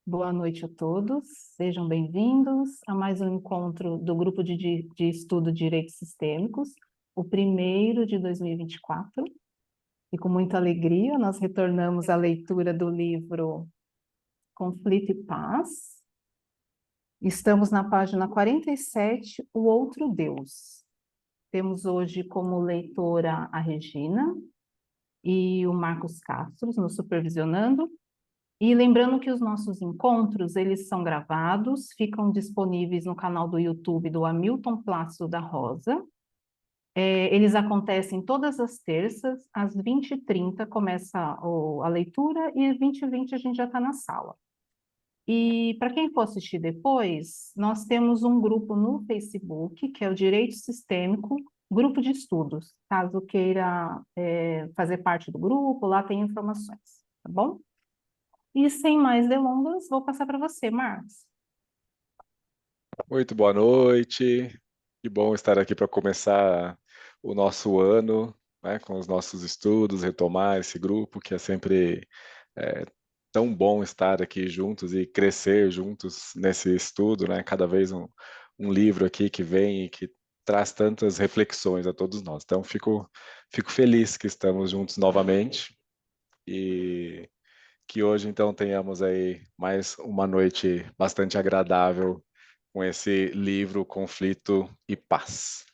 Boa noite a todos, sejam bem-vindos a mais um encontro do Grupo de Estudo de Direitos Sistêmicos, o primeiro de 2024. E com muita alegria, nós retornamos à leitura do livro Conflito e Paz. Estamos na página 47, O Outro Deus. Temos hoje como leitora a Regina e o Marcos Castro nos supervisionando. E lembrando que os nossos encontros, eles são gravados, ficam disponíveis no canal do YouTube do Hamilton Plácido da Rosa. Eles acontecem todas as terças, às 20h30 começa a leitura e às 20h20 a gente já está na sala. E para quem for assistir depois, nós temos um grupo no Facebook, que é o Direito Sistêmico, Grupo de Estudos. Caso queira fazer parte do grupo, lá tem informações, tá bom? E sem mais delongas, vou passar para você, Marcos. Muito boa noite, que bom estar aqui para começar o nosso ano, né, com os nossos estudos, retomar esse grupo que é sempre tão bom estar aqui juntos e crescer juntos nesse estudo, né, cada vez um livro aqui que vem e que traz tantas reflexões a todos nós. Então, fico feliz que estamos juntos novamente e que hoje, então, tenhamos aí mais uma noite bastante agradável com esse livro Conflito e Paz.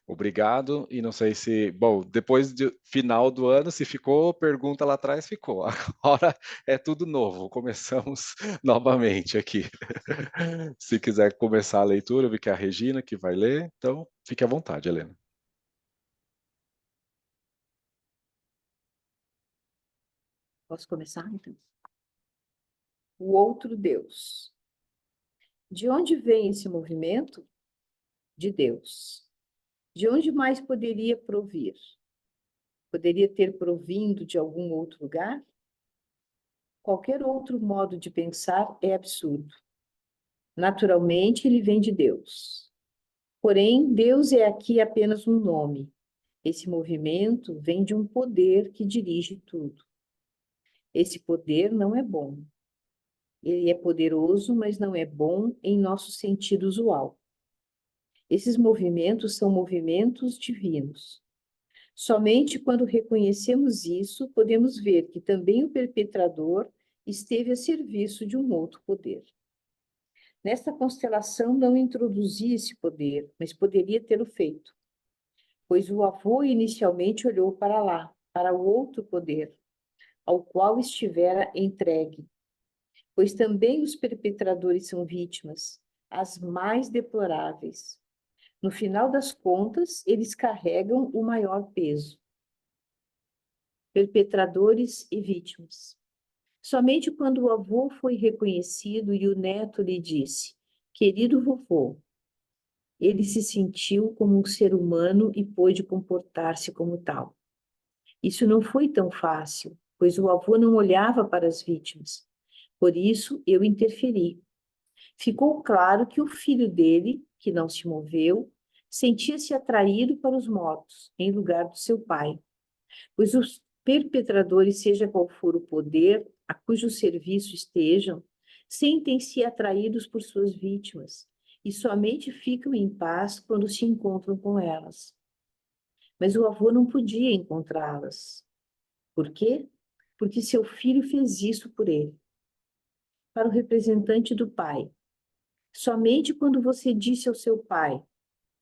Obrigado, e não sei se, bom, depois do final do ano, se ficou pergunta lá atrás, ficou. Agora é tudo novo, começamos novamente aqui. Se quiser começar a leitura, eu vi que é a Regina que vai ler, então fique à vontade, Helena. Posso começar, então? O outro Deus. De onde vem esse movimento? De Deus. De onde mais poderia provir? Poderia ter provindo de algum outro lugar? Qualquer outro modo de pensar é absurdo. Naturalmente, ele vem de Deus. Porém, Deus é aqui apenas um nome. Esse movimento vem de um poder que dirige tudo. Esse poder não é bom. Ele é poderoso, mas não é bom em nosso sentido usual. Esses movimentos são movimentos divinos. Somente quando reconhecemos isso, podemos ver que também o perpetrador esteve a serviço de um outro poder. Nesta constelação não introduzi esse poder, mas poderia tê-lo feito, pois o avô inicialmente olhou para lá, para o outro poder, ao qual estivera entregue, pois também os perpetradores são vítimas, as mais deploráveis. No final das contas, eles carregam o maior peso. Perpetradores e vítimas. Somente quando o avô foi reconhecido e o neto lhe disse: "Querido vovô", ele se sentiu como um ser humano e pôde comportar-se como tal. Isso não foi tão fácil, pois o avô não olhava para as vítimas. Por isso, eu interferi. Ficou claro que o filho dele, que não se moveu, sentia-se atraído para os mortos, em lugar do seu pai, pois os perpetradores, seja qual for o poder a cujo serviço estejam, sentem-se atraídos por suas vítimas e somente ficam em paz quando se encontram com elas. Mas o avô não podia encontrá-las. Por quê? Porque seu filho fez isso por ele. Para o representante do pai, somente quando você disse ao seu pai: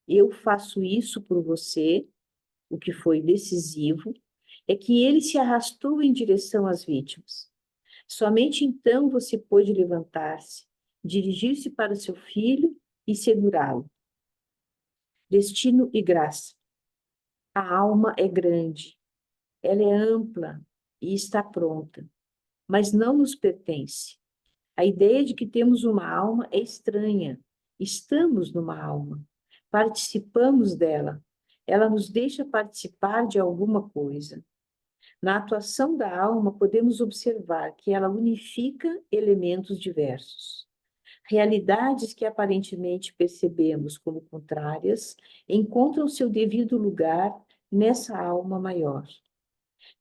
"Eu faço isso por você", o que foi decisivo, é que ele se arrastou em direção às vítimas. Somente então você pôde levantar-se, dirigir-se para seu filho e segurá-lo. Destino e graça. A alma é grande, ela é ampla e está pronta, mas não nos pertence. A ideia de que temos uma alma é estranha. Estamos numa alma, participamos dela, ela nos deixa participar de alguma coisa. Na atuação da alma, podemos observar que ela unifica elementos diversos. Realidades que aparentemente percebemos como contrárias encontram seu devido lugar nessa alma maior.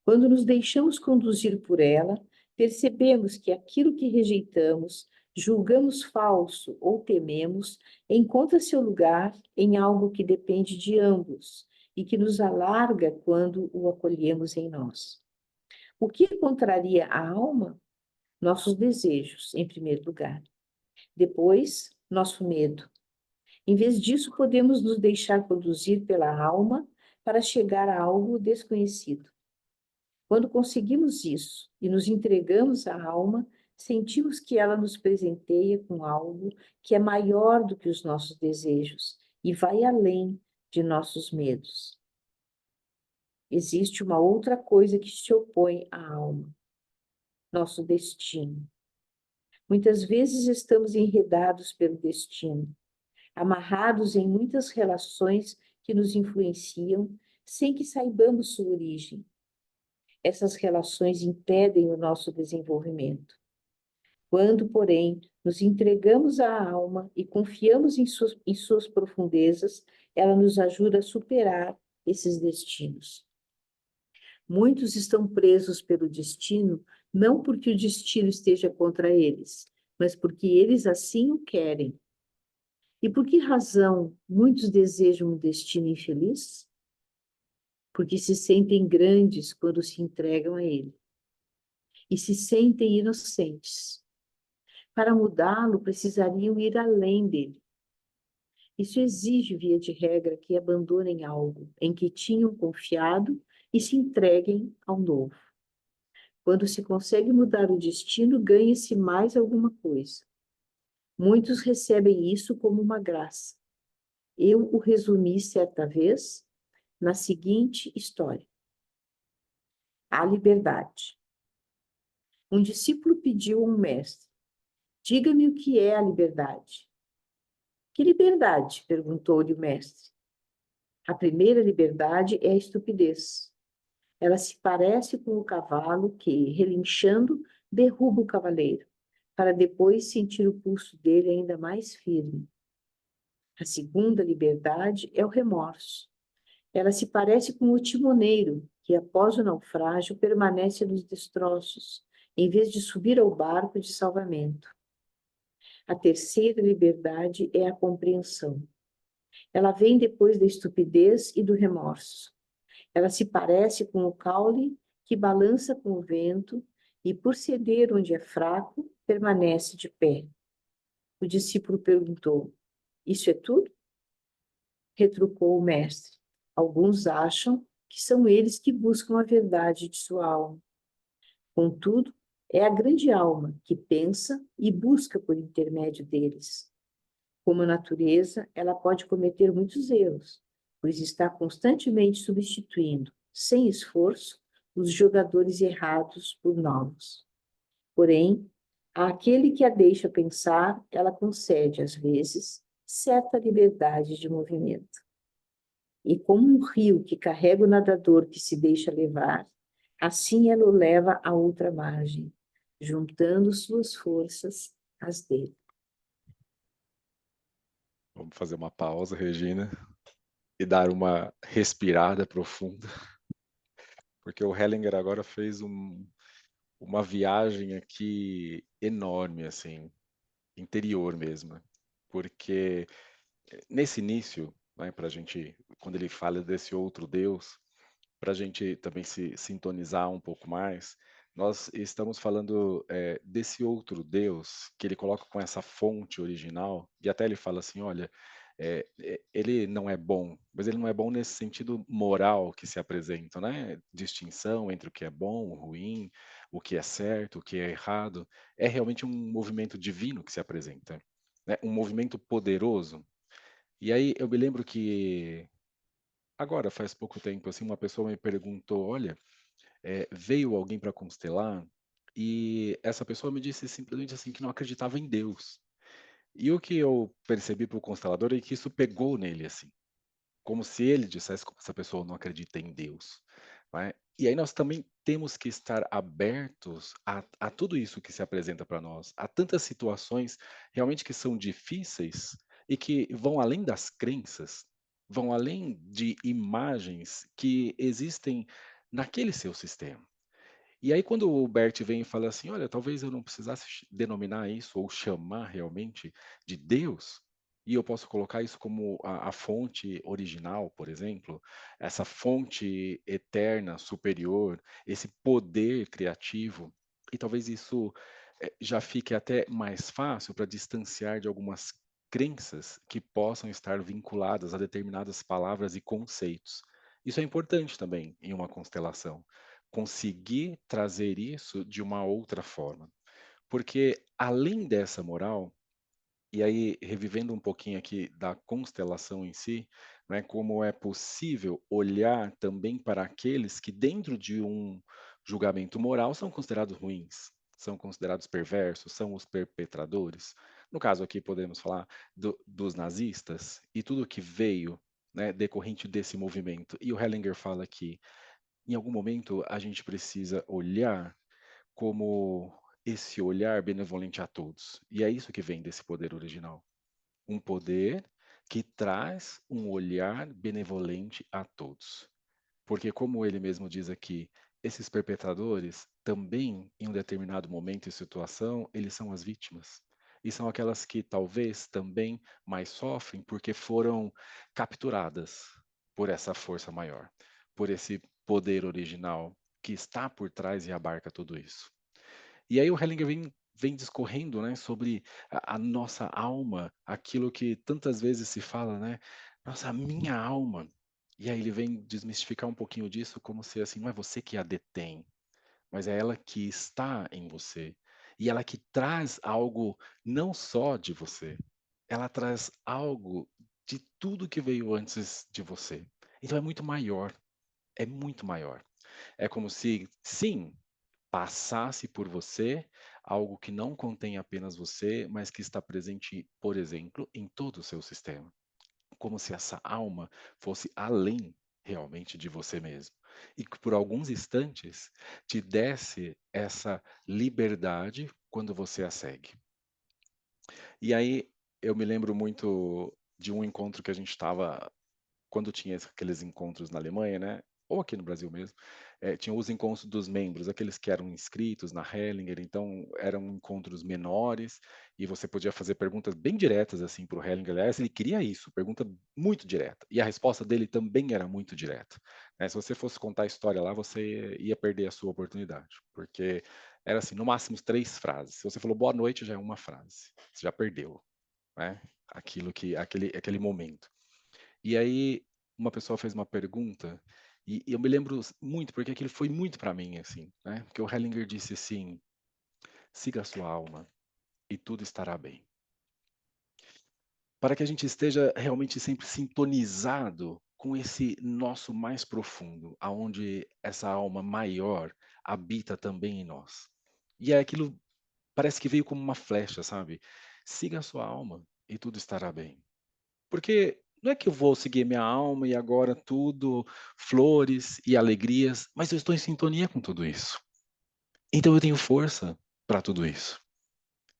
Quando nos deixamos conduzir por ela, percebemos que aquilo que rejeitamos, julgamos falso ou tememos, encontra seu lugar em algo que depende de ambos e que nos alarga quando o acolhemos em nós. O que contraria a alma? Nossos desejos, em primeiro lugar. Depois, nosso medo. Em vez disso, podemos nos deixar conduzir pela alma para chegar a algo desconhecido. Quando conseguimos isso e nos entregamos à alma, sentimos que ela nos presenteia com algo que é maior do que os nossos desejos e vai além de nossos medos. Existe uma outra coisa que se opõe à alma: nosso destino. Muitas vezes estamos enredados pelo destino, amarrados em muitas relações que nos influenciam sem que saibamos sua origem. Essas relações impedem o nosso desenvolvimento. Quando, porém, nos entregamos à alma e confiamos em suas profundezas, ela nos ajuda a superar esses destinos. Muitos estão presos pelo destino, não porque o destino esteja contra eles, mas porque eles assim o querem. E por que razão muitos desejam um destino infeliz? Porque se sentem grandes quando se entregam a ele. E se sentem inocentes. Para mudá-lo, precisariam ir além dele. Isso exige, via de regra, que abandonem algo em que tinham confiado e se entreguem ao novo. Quando se consegue mudar o destino, ganha-se mais alguma coisa. Muitos recebem isso como uma graça. Eu o resumi certa vez na seguinte história. A liberdade. Um discípulo pediu a um mestre: diga-me o que é a liberdade. Que liberdade? Perguntou-lhe o mestre. A primeira liberdade é a estupidez. Ela se parece com o cavalo que, relinchando, derruba o cavaleiro, para depois sentir o pulso dele ainda mais firme. A segunda liberdade é o remorso. Ela se parece com o timoneiro, que após o naufrágio permanece nos destroços, em vez de subir ao barco de salvamento. A terceira liberdade é a compreensão. Ela vem depois da estupidez e do remorso. Ela se parece com o caule que balança com o vento e, por ceder onde é fraco, permanece de pé. O discípulo perguntou: isso é tudo? Retrucou o mestre. Alguns acham que são eles que buscam a verdade de sua alma. Contudo, é a grande alma que pensa e busca por intermédio deles. Como natureza, ela pode cometer muitos erros, pois está constantemente substituindo, sem esforço, os jogadores errados por novos. Porém, àquele que a deixa pensar, ela concede, às vezes, certa liberdade de movimento. E como um rio que carrega o nadador que se deixa levar, assim ela o leva à outra margem, juntando suas forças às dele. Vamos fazer uma pausa, Regina, e dar uma respirada profunda, porque o Hellinger agora fez uma viagem aqui enorme, assim, interior mesmo, porque nesse início, né, para a gente, quando ele fala desse outro Deus, para a gente também se sintonizar um pouco mais, nós estamos falando desse outro Deus que ele coloca com essa fonte original, e até ele fala assim, olha, ele não é bom, mas ele não é bom nesse sentido moral que se apresenta, né? Distinção entre o que é bom, o ruim, o que é certo, o que é errado, é realmente um movimento divino que se apresenta, né? Um movimento poderoso. E aí eu me lembro que agora, faz pouco tempo, assim, uma pessoa me perguntou: "Olha, veio alguém para constelar e essa pessoa me disse simplesmente assim que não acreditava em Deus". E o que eu percebi para o constelador é que isso pegou nele, assim, como se ele dissesse que essa pessoa não acredita em Deus, não é. E aí nós também temos que estar abertos a tudo isso que se apresenta para nós, a tantas situações realmente que são difíceis e que vão além das crenças, vão além de imagens que existem naquele seu sistema. E aí quando o Bert vem e fala assim: "Olha, talvez eu não precisasse denominar isso ou chamar realmente de Deus, e eu posso colocar isso como a fonte original, por exemplo, essa fonte eterna, superior, esse poder criativo", e talvez isso, já fique até mais fácil para distanciar de algumas crenças que possam estar vinculadas a determinadas palavras e conceitos. Isso é importante também em uma constelação, conseguir trazer isso de uma outra forma. Porque além dessa moral, e aí revivendo um pouquinho aqui da constelação em si, né, como é possível olhar também para aqueles que dentro de um julgamento moral são considerados ruins, são considerados perversos, são os perpetradores. No caso aqui podemos falar dos nazistas e tudo que veio, né, decorrente desse movimento. E o Hellinger fala que em algum momento a gente precisa olhar como esse olhar benevolente a todos. E é isso que vem desse poder original. Um poder que traz um olhar benevolente a todos. Porque, como ele mesmo diz aqui, esses perpetradores também, em um determinado momento e situação, eles são as vítimas. E são aquelas que talvez também mais sofrem porque foram capturadas por essa força maior, por esse poder original que está por trás e abarca tudo isso. E aí o Hellinger vem discorrendo, né, sobre a nossa alma, aquilo que tantas vezes se fala, né, nossa, a minha alma. E aí ele vem desmistificar um pouquinho disso, como se assim, não é você que a detém, mas é ela que está em você. E ela que traz algo não só de você, ela traz algo de tudo que veio antes de você. Então é muito maior, é muito maior. É como se, sim, passasse por você algo que não contém apenas você, mas que está presente, por exemplo, em todo o seu sistema. Como se essa alma fosse além realmente de você mesmo. E que por alguns instantes te desse essa liberdade quando você a segue. E aí eu me lembro muito de um encontro que a gente estava quando tinha aqueles encontros na Alemanha, né, ou aqui no Brasil mesmo, tinha os encontros dos membros, aqueles que eram inscritos na Hellinger, então eram encontros menores, e você podia fazer perguntas bem diretas, assim, para o Hellinger. Aliás, ele queria isso, pergunta muito direta, e a resposta dele também era muito direta, né. Se você fosse contar a história lá, você ia perder a sua oportunidade, porque era assim, no máximo 3 frases. Se você falou "boa noite", já é uma frase, você já perdeu, né, aquele momento. E aí, uma pessoa fez uma pergunta, e eu me lembro muito, porque aquilo foi muito para mim, assim, né, porque o Hellinger disse assim: "Siga a sua alma e tudo estará bem". Para que a gente esteja realmente sempre sintonizado com esse nosso mais profundo, aonde essa alma maior habita também em nós. E é aquilo parece que veio como uma flecha, sabe. Siga a sua alma e tudo estará bem. Porque não é que eu vou seguir minha alma e agora tudo flores e alegrias, mas eu estou em sintonia com tudo isso. Então eu tenho força para tudo isso.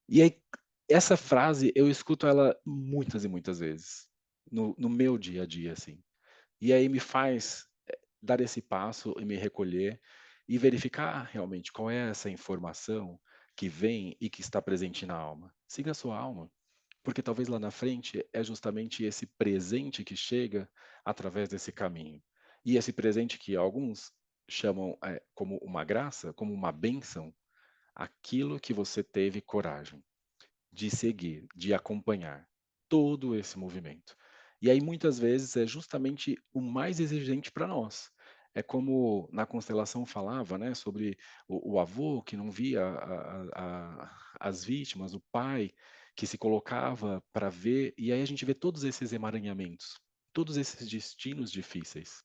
E aí, essa frase eu escuto ela muitas e muitas vezes no meu dia a dia, assim. E aí me faz dar esse passo e me recolher e verificar realmente qual é essa informação que vem e que está presente na alma. Siga a sua alma. Porque talvez lá na frente é justamente esse presente que chega através desse caminho. E esse presente que alguns chamam, como uma graça, como uma bênção, aquilo que você teve coragem de seguir, de acompanhar todo esse movimento. E aí muitas vezes é justamente o mais exigente para nós. É como na constelação falava, né, sobre o avô que não via as vítimas, o pai que se colocava para ver, e aí a gente vê todos esses emaranhamentos, todos esses destinos difíceis.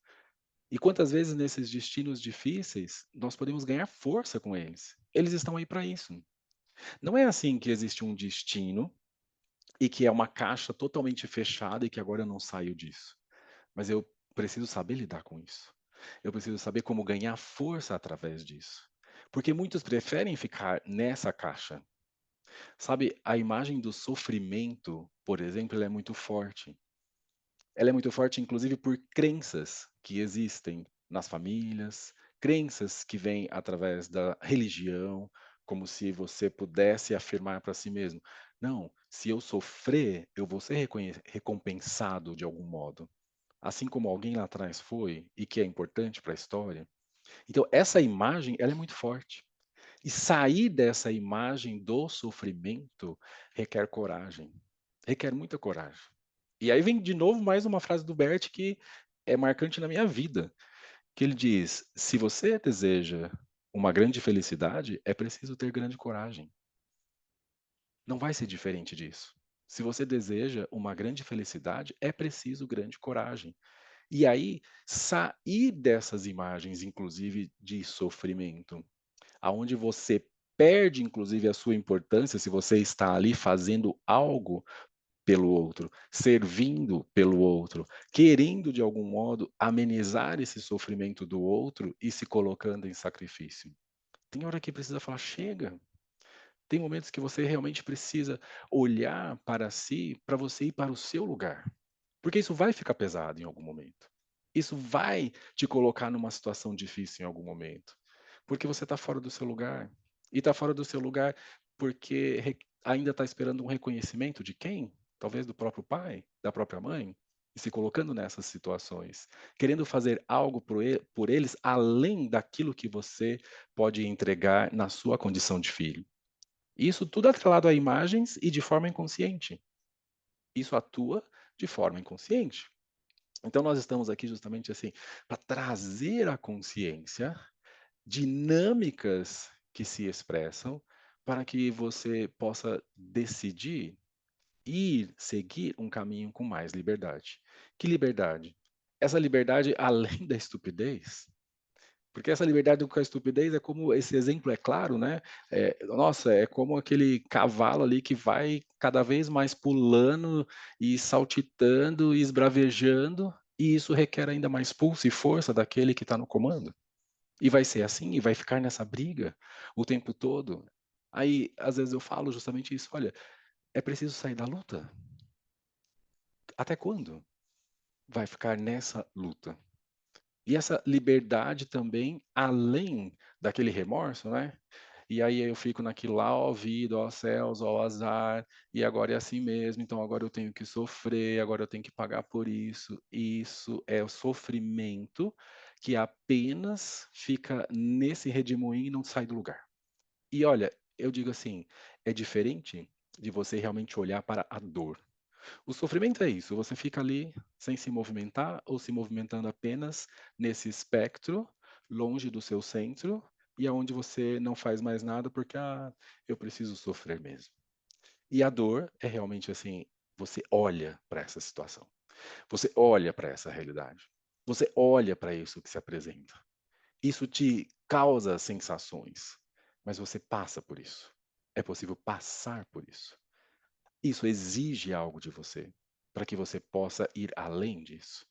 E quantas vezes nesses destinos difíceis nós podemos ganhar força com eles? Eles estão aí para isso. Não é assim que existe um destino e que é uma caixa totalmente fechada e que agora eu não saio disso. Mas eu preciso saber lidar com isso. Eu preciso saber como ganhar força através disso. Porque muitos preferem ficar nessa caixa. Sabe, a imagem do sofrimento, por exemplo, ela é muito forte. Ela é muito forte, inclusive, por crenças que existem nas famílias, crenças que vêm através da religião, como se você pudesse afirmar para si mesmo: não, se eu sofrer, eu vou ser recompensado de algum modo, assim como alguém lá atrás foi e que é importante para a história. Então, essa imagem, ela é muito forte. E sair dessa imagem do sofrimento requer coragem, requer muita coragem. E aí vem de novo mais uma frase do Bert que é marcante na minha vida, que ele diz: se você deseja uma grande felicidade, é preciso ter grande coragem. Não vai ser diferente disso. Se você deseja uma grande felicidade, é preciso grande coragem. E aí, sair dessas imagens, inclusive de sofrimento, aonde você perde, inclusive, a sua importância se você está ali fazendo algo pelo outro, servindo pelo outro, querendo de algum modo amenizar esse sofrimento do outro e se colocando em sacrifício. Tem hora que precisa falar: chega. Tem momentos que você realmente precisa olhar para si, para você ir para o seu lugar. Porque isso vai ficar pesado em algum momento. Isso vai te colocar numa situação difícil em algum momento. Porque você está fora do seu lugar. E está fora do seu lugar porque ainda está esperando um reconhecimento de quem? Talvez do próprio pai, da própria mãe. E se colocando nessas situações. Querendo fazer algo por eles além daquilo que você pode entregar na sua condição de filho. Isso tudo atrelado a imagens e de forma inconsciente. Isso atua de forma inconsciente. Então nós estamos aqui justamente assim para trazer à consciência dinâmicas que se expressam para que você possa decidir ir seguir um caminho com mais liberdade. Que liberdade? Essa liberdade além da estupidez, porque essa liberdade com a estupidez é como esse exemplo é claro, né? Nossa, é como aquele cavalo ali que vai cada vez mais pulando e saltitando e esbravejando, e isso requer ainda mais pulso e força daquele que está no comando. E vai ser assim, e vai ficar nessa briga o tempo todo. Aí, às vezes, eu falo justamente isso: olha, é preciso sair da luta. Até quando vai ficar nessa luta? E essa liberdade também, além daquele remorso, né? E aí eu fico naquilo lá: ó vida, ó céus, ó azar, e agora é assim mesmo, então agora eu tenho que sofrer, agora eu tenho que pagar por isso. Isso é o sofrimento que apenas fica nesse redemoinho e não sai do lugar. E olha, eu digo assim, é diferente de você realmente olhar para a dor. O sofrimento é isso, você fica ali sem se movimentar ou se movimentando apenas nesse espectro, longe do seu centro, e aonde você não faz mais nada porque eu preciso sofrer mesmo. E a dor é realmente assim, você olha para essa situação, você olha para essa realidade, você olha para isso que se apresenta. Isso te causa sensações, mas você passa por isso. É possível passar por isso. Isso exige algo de você, para que você possa ir além disso.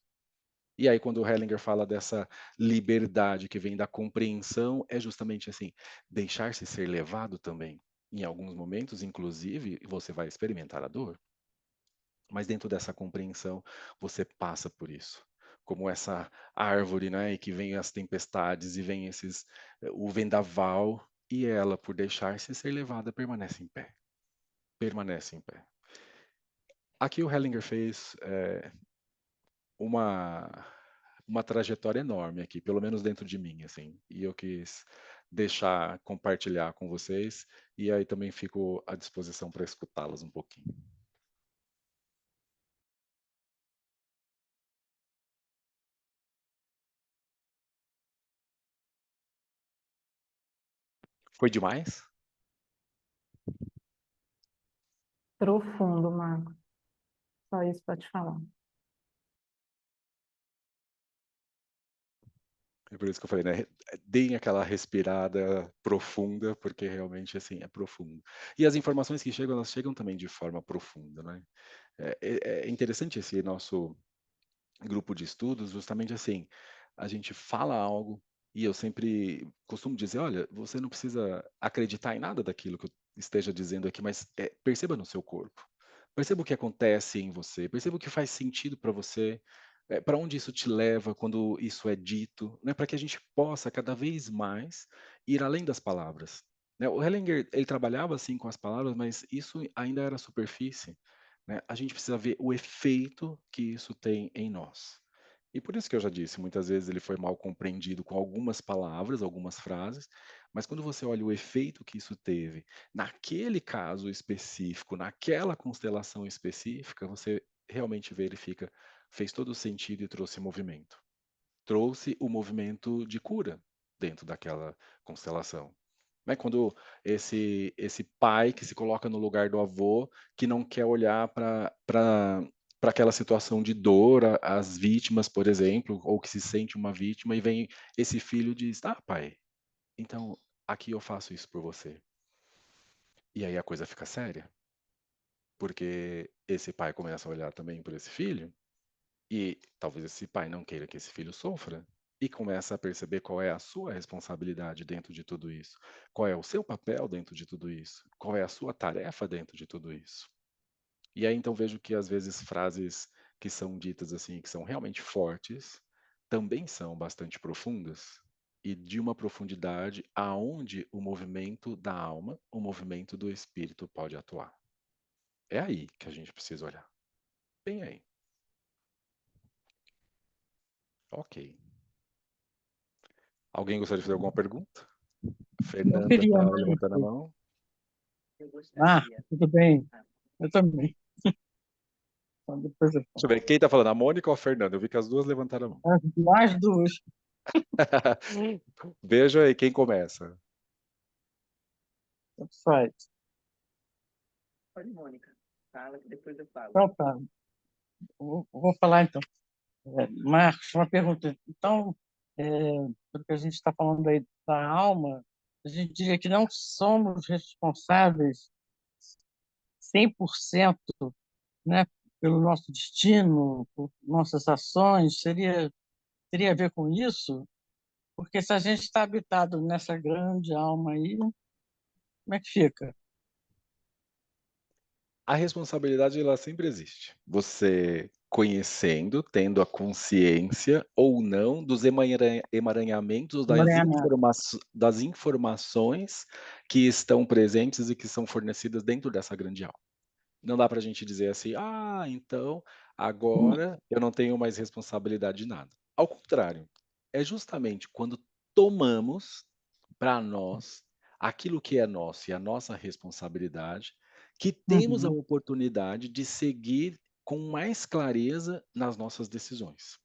E aí, quando o Hellinger fala dessa liberdade que vem da compreensão, é justamente assim, deixar-se ser levado também. Em alguns momentos, inclusive, você vai experimentar a dor, mas dentro dessa compreensão, você passa por isso. Como essa árvore, né, e que vem as tempestades e vem o vendaval, e ela, por deixar-se ser levada, permanece em pé. Permanece em pé. Aqui o Hellinger fez uma uma trajetória enorme aqui, pelo menos dentro de mim, assim, e eu quis deixar, compartilhar com vocês, e aí também fico à disposição para escutá-las um pouquinho. Foi demais? Profundo, Marco. Só isso para te falar. É por isso que eu falei, né? Deem aquela respirada profunda, porque realmente assim é profundo. E as informações que chegam, elas chegam também de forma profunda, né? É interessante esse nosso grupo de estudos, justamente assim, a gente fala algo e eu sempre costumo dizer, olha, você não precisa acreditar em nada daquilo que eu esteja dizendo aqui, mas perceba no seu corpo. Perceba o que acontece em você, perceba o que faz sentido para você, Para onde isso te leva quando isso é dito, né? Para que a gente possa cada vez mais ir além das palavras, né? O Hellinger, ele trabalhava assim com as palavras, mas isso ainda era superfície, né? A gente precisa ver o efeito que isso tem em nós. E por isso que eu já disse, muitas vezes ele foi mal compreendido com algumas palavras, algumas frases, mas quando você olha o efeito que isso teve naquele caso específico, naquela constelação específica, você realmente verifica, fez todo o sentido e trouxe movimento. Trouxe o movimento de cura dentro daquela constelação. Né? Quando esse pai que se coloca no lugar do avô, que não quer olhar para aquela situação de dor, as vítimas, por exemplo, ou que se sente uma vítima, e vem esse filho e diz: Ah, pai, então aqui eu faço isso por você. E aí a coisa fica séria, porque esse pai começa a olhar também por esse filho, e talvez esse pai não queira que esse filho sofra, e começa a perceber qual é a sua responsabilidade dentro de tudo isso, qual é o seu papel dentro de tudo isso, qual é a sua tarefa dentro de tudo isso. E aí então vejo que às vezes frases que são ditas assim, que são realmente fortes, também são bastante profundas e de uma profundidade aonde o movimento da alma, o movimento do espírito pode atuar. É aí que a gente precisa olhar. Bem aí. Ok. Alguém gostaria de fazer alguma pergunta? Eu Fernanda queria está mais. levantando a mão. Tudo bem. Eu também. Então, depois eu Deixa eu falo. ver, quem está falando, a Mônica ou a Fernanda? Eu vi que as duas levantaram a mão. Mais duas. Veja aí quem começa. Tanto faz. Pode, Mônica. Fala que depois eu falo. Então, tá. Vou falar, então. Marcos, uma pergunta. Então, porque a gente está falando aí da alma, a gente diria que não somos responsáveis 100%, né, pelo nosso destino, por nossas ações. Teria a ver com isso? Porque se a gente está habitado nessa grande alma aí, como é que fica? A responsabilidade ela sempre existe. Você conhecendo, tendo a consciência ou não dos emaranhamentos Emaranhamento. das informações que estão presentes e que são fornecidas dentro dessa grande alma. Não dá para a gente dizer assim, ah, então agora eu não tenho mais responsabilidade de nada. Ao contrário, é justamente quando tomamos para nós aquilo que é nosso e a nossa responsabilidade, que temos a Uhum, oportunidade de seguir com mais clareza nas nossas decisões.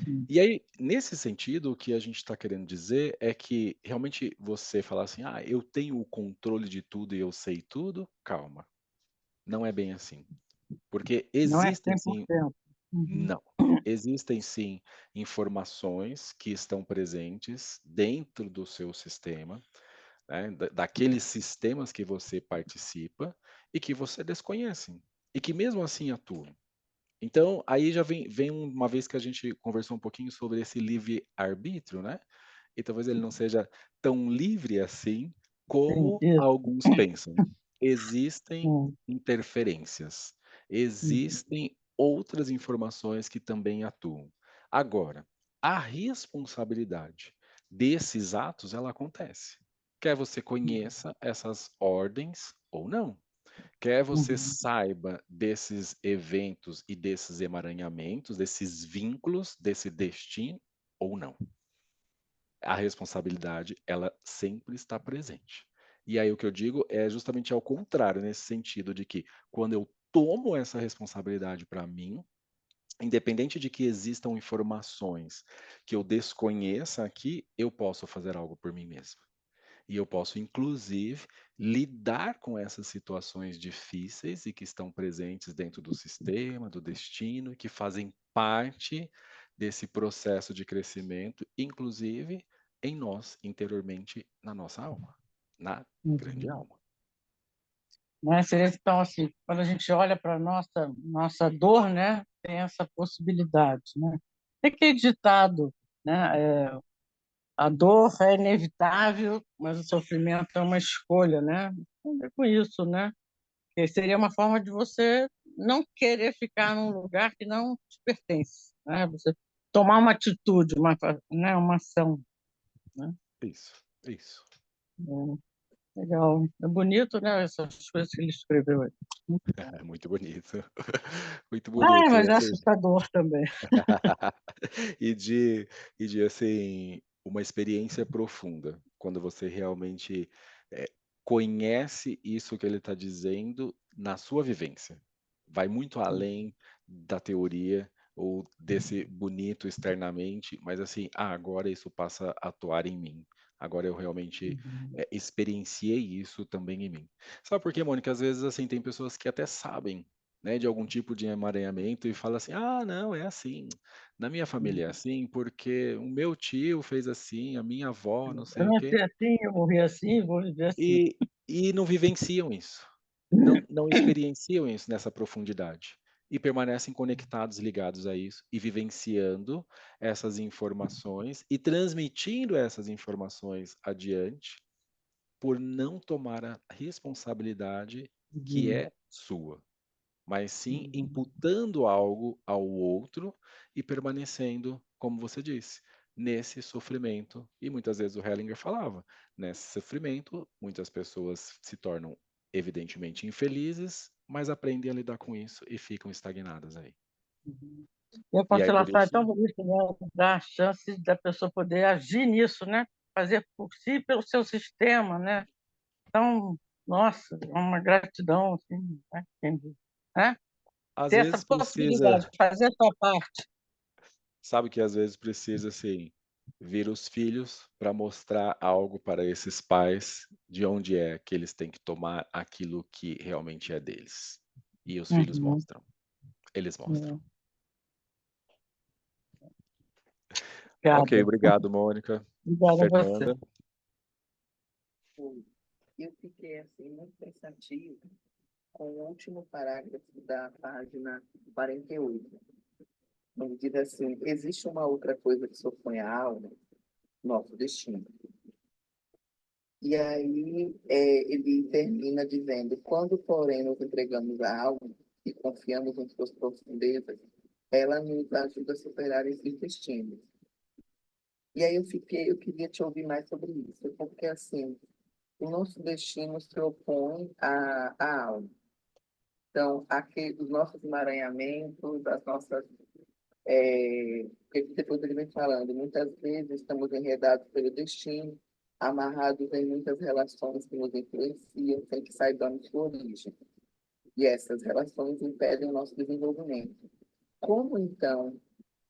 uhum, E aí, nesse sentido, o que a gente está querendo dizer é que realmente você falar assim, ah, eu tenho o controle de tudo e eu sei tudo, calma, não é bem assim. Porque não é existem sim, 100%. Uhum, não, existem sim informações que estão presentes dentro do seu sistema, né, daqueles sistemas que você participa e que você desconhece, e que mesmo assim atuam. Então, aí já vem uma vez que a gente conversou um pouquinho sobre esse livre-arbítrio, né? E talvez ele não seja tão livre assim sim, como isso. alguns pensam. Existem Uhum, interferências, uhum, existem outras informações que também atuam. Agora, a responsabilidade desses atos, ela acontece. Quer você conheça essas ordens ou não. Quer você uhum, saiba desses eventos e desses emaranhamentos, desses vínculos, desse destino ou não. A responsabilidade, ela sempre está presente. E aí o que eu digo é justamente ao contrário, nesse sentido de que quando eu tomo essa responsabilidade para mim, independente de que existam informações que eu desconheça aqui, eu posso fazer algo por mim mesmo. E eu posso, inclusive, lidar com essas situações difíceis e que estão presentes dentro do sistema, do destino, e que fazem parte desse processo de crescimento, inclusive em nós, interiormente, na nossa alma, na grande uhum. alma. Né? Seria, então, assim, quando a gente olha para a nossa dor, né, tem essa possibilidade, né? Tem aquele ditado, né? A dor é inevitável, mas o sofrimento é uma escolha, né? Tem a ver com isso, né? Que seria uma forma de você não querer ficar num lugar que não te pertence. né? Você tomar uma atitude, né? Uma ação, né? Isso. Legal. É bonito, né? Essas coisas que ele escreveu aí. Muito bom. É muito bonito. Muito Ah, bonito. E mas é assim, assustador também. e de assim, uma experiência profunda, quando você realmente conhece isso que ele está dizendo na sua vivência. Vai muito além da teoria ou desse bonito externamente, mas assim, agora isso passa a atuar em mim. Agora eu realmente experienciei isso também em mim. Sabe por quê, Mônica? Às vezes assim tem pessoas que até sabem, né, de algum tipo de emaranhamento e falam assim: "Ah, não, é assim. Na minha família é assim, porque o meu tio fez assim, a minha avó, não Eu sei o quê", nasci assim, eu morri assim, vou viver assim. e não vivenciam isso. Não experienciam isso nessa profundidade. E permanecem conectados, ligados a isso, e vivenciando essas informações e transmitindo essas informações adiante, por não tomar a responsabilidade que Uhum. é sua, mas sim imputando algo ao outro e permanecendo, como você disse, nesse sofrimento. E muitas vezes o Hellinger falava, nesse sofrimento, muitas pessoas se tornam evidentemente infelizes, mas aprendem a lidar com isso e ficam estagnadas aí. E a E aí por constelação é isso, tão bonita, né? Dá a chance da pessoa poder agir nisso, né? Fazer por si e pelo seu sistema, né? Então, nossa, é uma gratidão, assim, né? Né? às Ter essa vezes possibilidade precisa, de fazer a sua parte. sabe que às vezes precisa assim, vir os filhos para mostrar algo para esses pais de onde é que eles têm que tomar aquilo que realmente é deles. E os filhos Uhum. mostram, eles mostram. É. Ok, Obrigada. obrigado, Mônica. Obrigada a você. Fernanda, Foi. Eu fiquei assim muito pensativa com o último parágrafo da página 48. Onde diz assim: existe uma outra coisa que se opõe à alma, nosso destino. E aí ele termina dizendo: quando, porém, nos entregamos à alma e confiamos em suas profundezas, ela nos ajuda a superar esses destinos. E aí eu queria te ouvir mais sobre isso, porque assim, o nosso destino se opõe à alma. Então, aqui, os nossos emaranhamentos, as nossas. Porque depois ele vem falando, muitas vezes estamos enredados pelo destino, amarrados em muitas relações que nos influenciam, sem que saibamos sua origem. E essas relações impedem o nosso desenvolvimento. Como, então,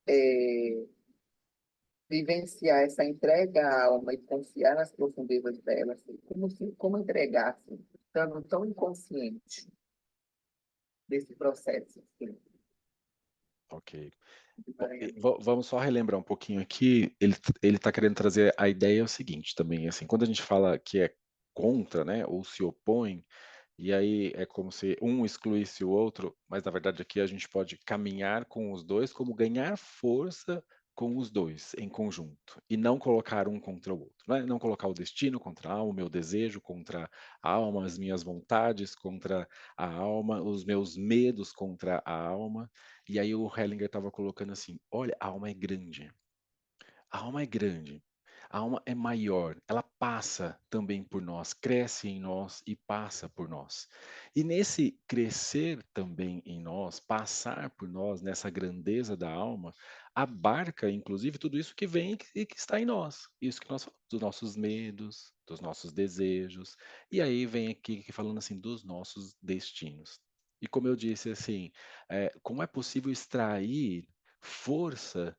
é, vivenciar essa entrega à alma e confiar nas profundezas dela, assim, como entregar, assim, estando tão inconsciente desse processo, assim, ok. de Bom, emaranhamento. vamos só relembrar um pouquinho aqui. Ele está querendo trazer a ideia é o seguinte também, assim, quando a gente fala que é contra, né, ou se opõe, e aí é como se um excluísse o outro, mas na verdade aqui a gente pode caminhar com os dois, como ganhar força com os dois em conjunto, e não colocar um contra o outro, né? Não colocar o destino contra a alma, o meu desejo contra a alma, as minhas vontades contra a alma, os meus medos contra a alma. E aí o Hellinger estava colocando assim: olha, a alma é grande. A alma é grande, a alma é maior, ela passa também por nós, cresce em nós e passa por nós. E nesse crescer também em nós, passar por nós, nessa grandeza da alma, abarca inclusive tudo isso que vem e que está em nós. Isso que nós falamos, dos nossos medos, dos nossos desejos. E aí vem aqui falando assim dos nossos destinos. E como eu disse assim, como é possível extrair força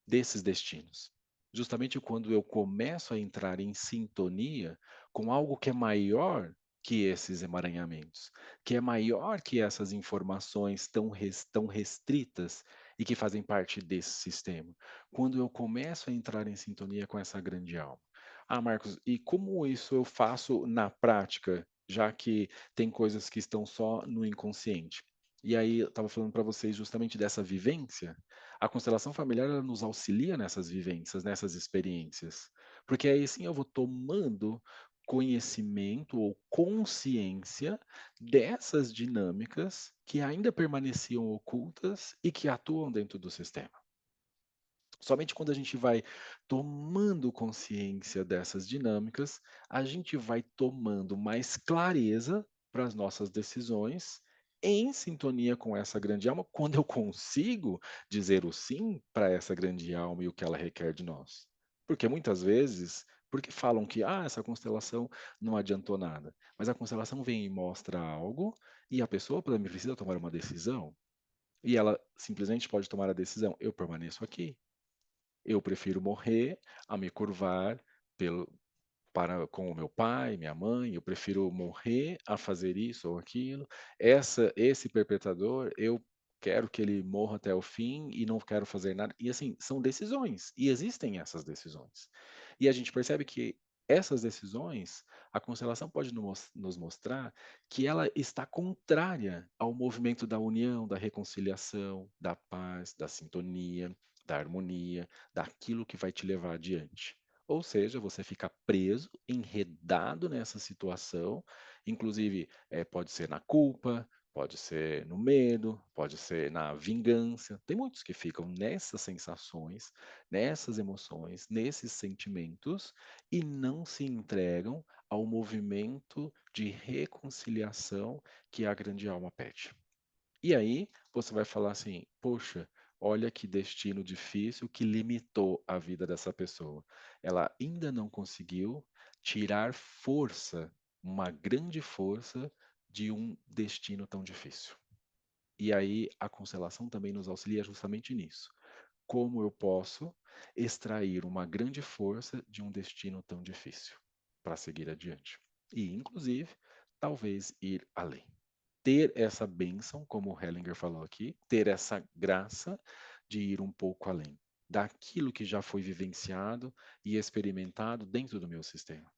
desses destinos? Justamente quando eu começo a entrar em sintonia com algo que é maior que esses emaranhamentos, que é maior que essas informações tão restritas e que fazem parte desse sistema. Quando eu começo a entrar em sintonia com essa grande alma. Ah, Marcos, e como isso eu faço na prática, já que tem coisas que estão só no inconsciente? E aí eu estava falando para vocês justamente dessa vivência. A constelação familiar ela nos auxilia nessas vivências, nessas experiências, porque aí sim eu vou tomando conhecimento ou consciência dessas dinâmicas que ainda permaneciam ocultas e que atuam dentro do sistema. Somente quando a gente vai tomando consciência dessas dinâmicas, a gente vai tomando mais clareza para as nossas decisões, em sintonia com essa grande alma, quando eu consigo dizer o sim para essa grande alma e o que ela requer de nós. Porque muitas vezes, porque falam que essa constelação não adiantou nada, mas a constelação vem e mostra algo e a pessoa precisa tomar uma decisão. E ela simplesmente pode tomar a decisão: eu permaneço aqui, eu prefiro morrer a me curvar pelo, com o meu pai, minha mãe, eu prefiro morrer a fazer isso ou aquilo. Esse perpetrador, eu quero que ele morra até o fim e não quero fazer nada. E assim, são decisões, e existem essas decisões. E a gente percebe que essas decisões, a constelação pode nos mostrar que ela está contrária ao movimento da união, da reconciliação, da paz, da sintonia, da harmonia, daquilo que vai te levar adiante. Ou seja, você fica preso, enredado nessa situação, inclusive pode ser na culpa, pode ser no medo, pode ser na vingança. Tem muitos que ficam nessas sensações, nessas emoções, nesses sentimentos e não se entregam ao movimento de reconciliação que a grande alma pede. E aí você vai falar assim: poxa, olha que destino difícil que limitou a vida dessa pessoa. Ela ainda não conseguiu tirar força, uma grande força, de um destino tão difícil. E aí a constelação também nos auxilia justamente nisso. Como eu posso extrair uma grande força de um destino tão difícil para seguir adiante? E, inclusive, talvez ir além, ter essa bênção, como o Hellinger falou aqui, ter essa graça de ir um pouco além daquilo que já foi vivenciado e experimentado dentro do meu sistema,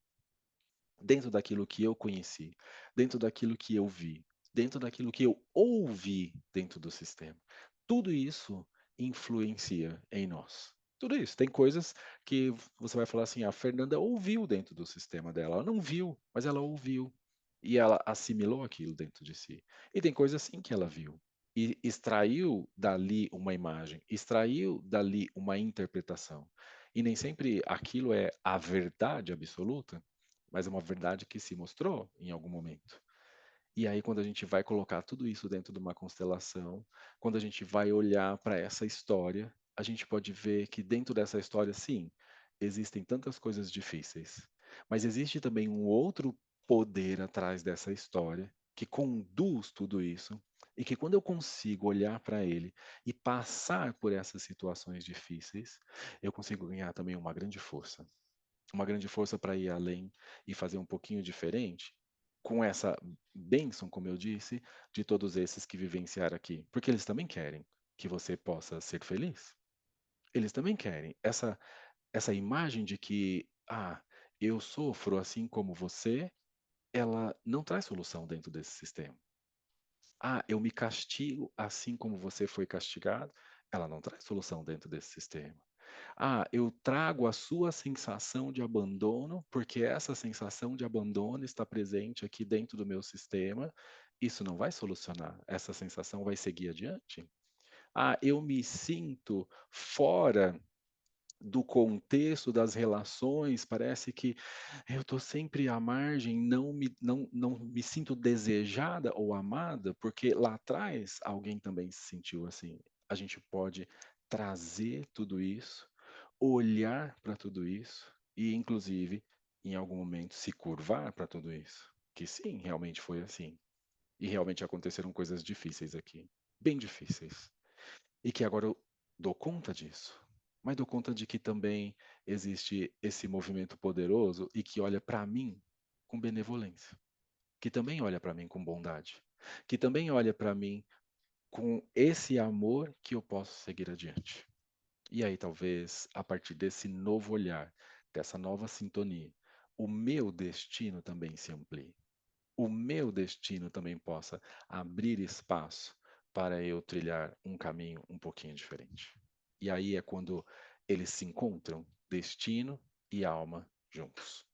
dentro daquilo que eu conheci, dentro daquilo que eu vi, dentro daquilo que eu ouvi dentro do sistema. Tudo isso influencia em nós. Tudo isso. Tem coisas que você vai falar assim: a Fernanda ouviu dentro do sistema dela. Ela não viu, mas ela ouviu. E ela assimilou aquilo dentro de si. E tem coisas assim que ela viu. E extraiu dali uma imagem, extraiu dali uma interpretação. E nem sempre aquilo é a verdade absoluta, mas é uma verdade que se mostrou em algum momento. E aí, quando a gente vai colocar tudo isso dentro de uma constelação, quando a gente vai olhar para essa história, a gente pode ver que dentro dessa história, sim, existem tantas coisas difíceis, mas existe também um outro poder atrás dessa história que conduz tudo isso. E que quando eu consigo olhar para ele e passar por essas situações difíceis, eu consigo ganhar também uma grande força para ir além e fazer um pouquinho diferente, com essa bênção, como eu disse, de todos esses que vivenciaram aqui, porque eles também querem que você possa ser feliz. Eles também querem essa imagem de que, eu sofro assim como você, ela não traz solução dentro desse sistema. Eu me castigo assim como você foi castigado, ela não traz solução dentro desse sistema. Eu trago a sua sensação de abandono, porque essa sensação de abandono está presente aqui dentro do meu sistema. Isso não vai solucionar. Essa sensação vai seguir adiante. Eu me sinto fora do contexto das relações, parece que eu estou sempre à margem, não me sinto desejada ou amada, porque lá atrás alguém também se sentiu assim. A gente pode trazer tudo isso, olhar para tudo isso e, inclusive, em algum momento, se curvar para tudo isso. Que sim, realmente foi assim. E realmente aconteceram coisas difíceis aqui, bem difíceis. E que agora eu dou conta disso, mas dou conta de que também existe esse movimento poderoso e que olha para mim com benevolência, que também olha para mim com bondade, que também olha para mim com esse amor que eu posso seguir adiante. E aí, talvez, a partir desse novo olhar, dessa nova sintonia, o meu destino também se amplie. O meu destino também possa abrir espaço para eu trilhar um caminho um pouquinho diferente. E aí é quando eles se encontram, destino e alma juntos.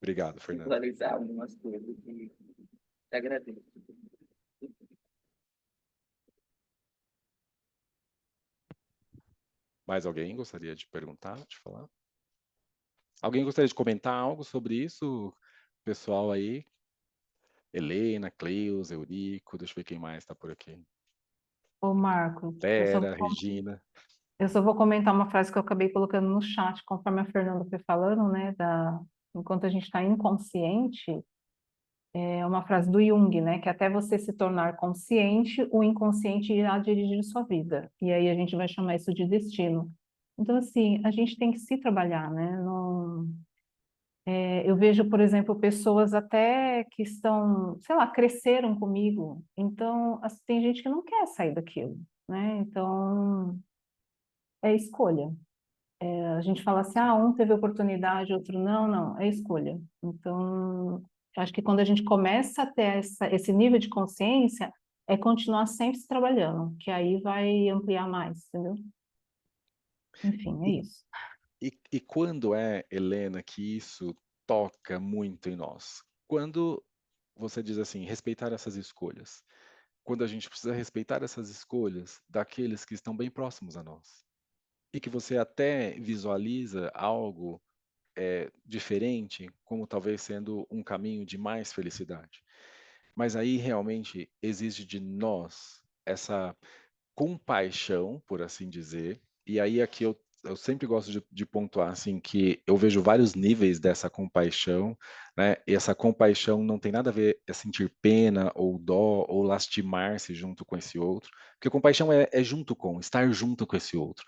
Obrigado, Fernando. visualizar algumas coisas e te agradeço. Mais alguém gostaria de perguntar, de falar? Alguém gostaria de comentar algo sobre isso? Pessoal aí? Helena, Cleus, Eurico, deixa eu ver quem mais está por aqui. Ô, Marcos, Vera, Regina. eu só vou comentar uma frase que eu acabei colocando no chat, conforme a Fernanda foi falando, né, enquanto a gente está inconsciente, é uma frase do Jung, né, que até você se tornar consciente, o inconsciente irá dirigir sua vida. E aí a gente vai chamar isso de destino. Então, assim, a gente tem que se trabalhar, né? Eu vejo, por exemplo, pessoas até que estão, sei lá, cresceram comigo. Então, assim, tem gente que não quer sair daquilo, né? Então, é escolha. A gente fala assim, ah, um teve oportunidade, outro não, não, é escolha. Então, eu acho que quando a gente começa a ter esse nível de consciência, é continuar sempre se trabalhando, que aí vai ampliar mais, entendeu? Enfim, é isso. E quando é, Helena, que isso toca muito em nós? Quando você diz assim, respeitar essas escolhas. Quando a gente precisa respeitar essas escolhas daqueles que estão bem próximos a nós. E que você até visualiza algo diferente, como talvez sendo um caminho de mais felicidade. Mas aí realmente exige de nós essa compaixão, por assim dizer. E aí aqui eu sempre gosto de pontuar assim que eu vejo vários níveis dessa compaixão, né? E essa compaixão não tem nada a ver é sentir pena ou dó ou lastimar-se junto com esse outro, porque compaixão é junto com, estar junto com esse outro.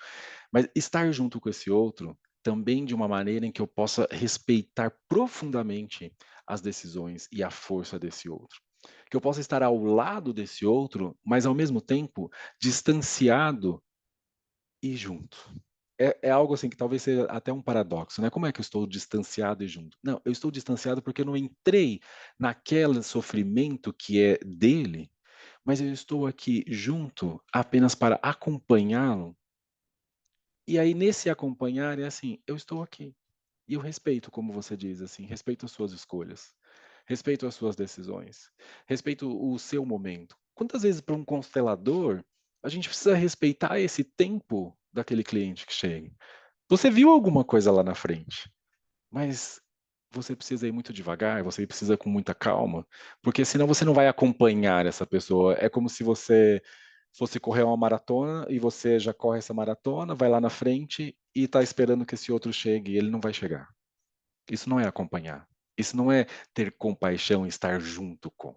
Mas estar junto com esse outro também de uma maneira em que eu possa respeitar profundamente as decisões e a força desse outro. Que eu possa estar ao lado desse outro, mas ao mesmo tempo distanciado e junto. É algo assim que talvez seja até um paradoxo, né? Como é que eu estou distanciado e junto? Não, eu estou distanciado porque eu não entrei naquele sofrimento que é dele, mas eu estou aqui junto apenas para acompanhá-lo. E aí, nesse acompanhar, é assim, eu estou aqui. E eu respeito, como você diz, assim, respeito as suas escolhas, respeito as suas decisões, respeito o seu momento. Quantas vezes para um constelador a gente precisa respeitar esse tempo daquele cliente que chega? Você viu alguma coisa lá na frente, mas você precisa ir muito devagar, você precisa ir com muita calma, porque senão você não vai acompanhar essa pessoa. É como se você fosse correr uma maratona e você já corre essa maratona, vai lá na frente e está esperando que esse outro chegue e ele não vai chegar. Isso não é acompanhar. Isso não é ter compaixão e estar junto com.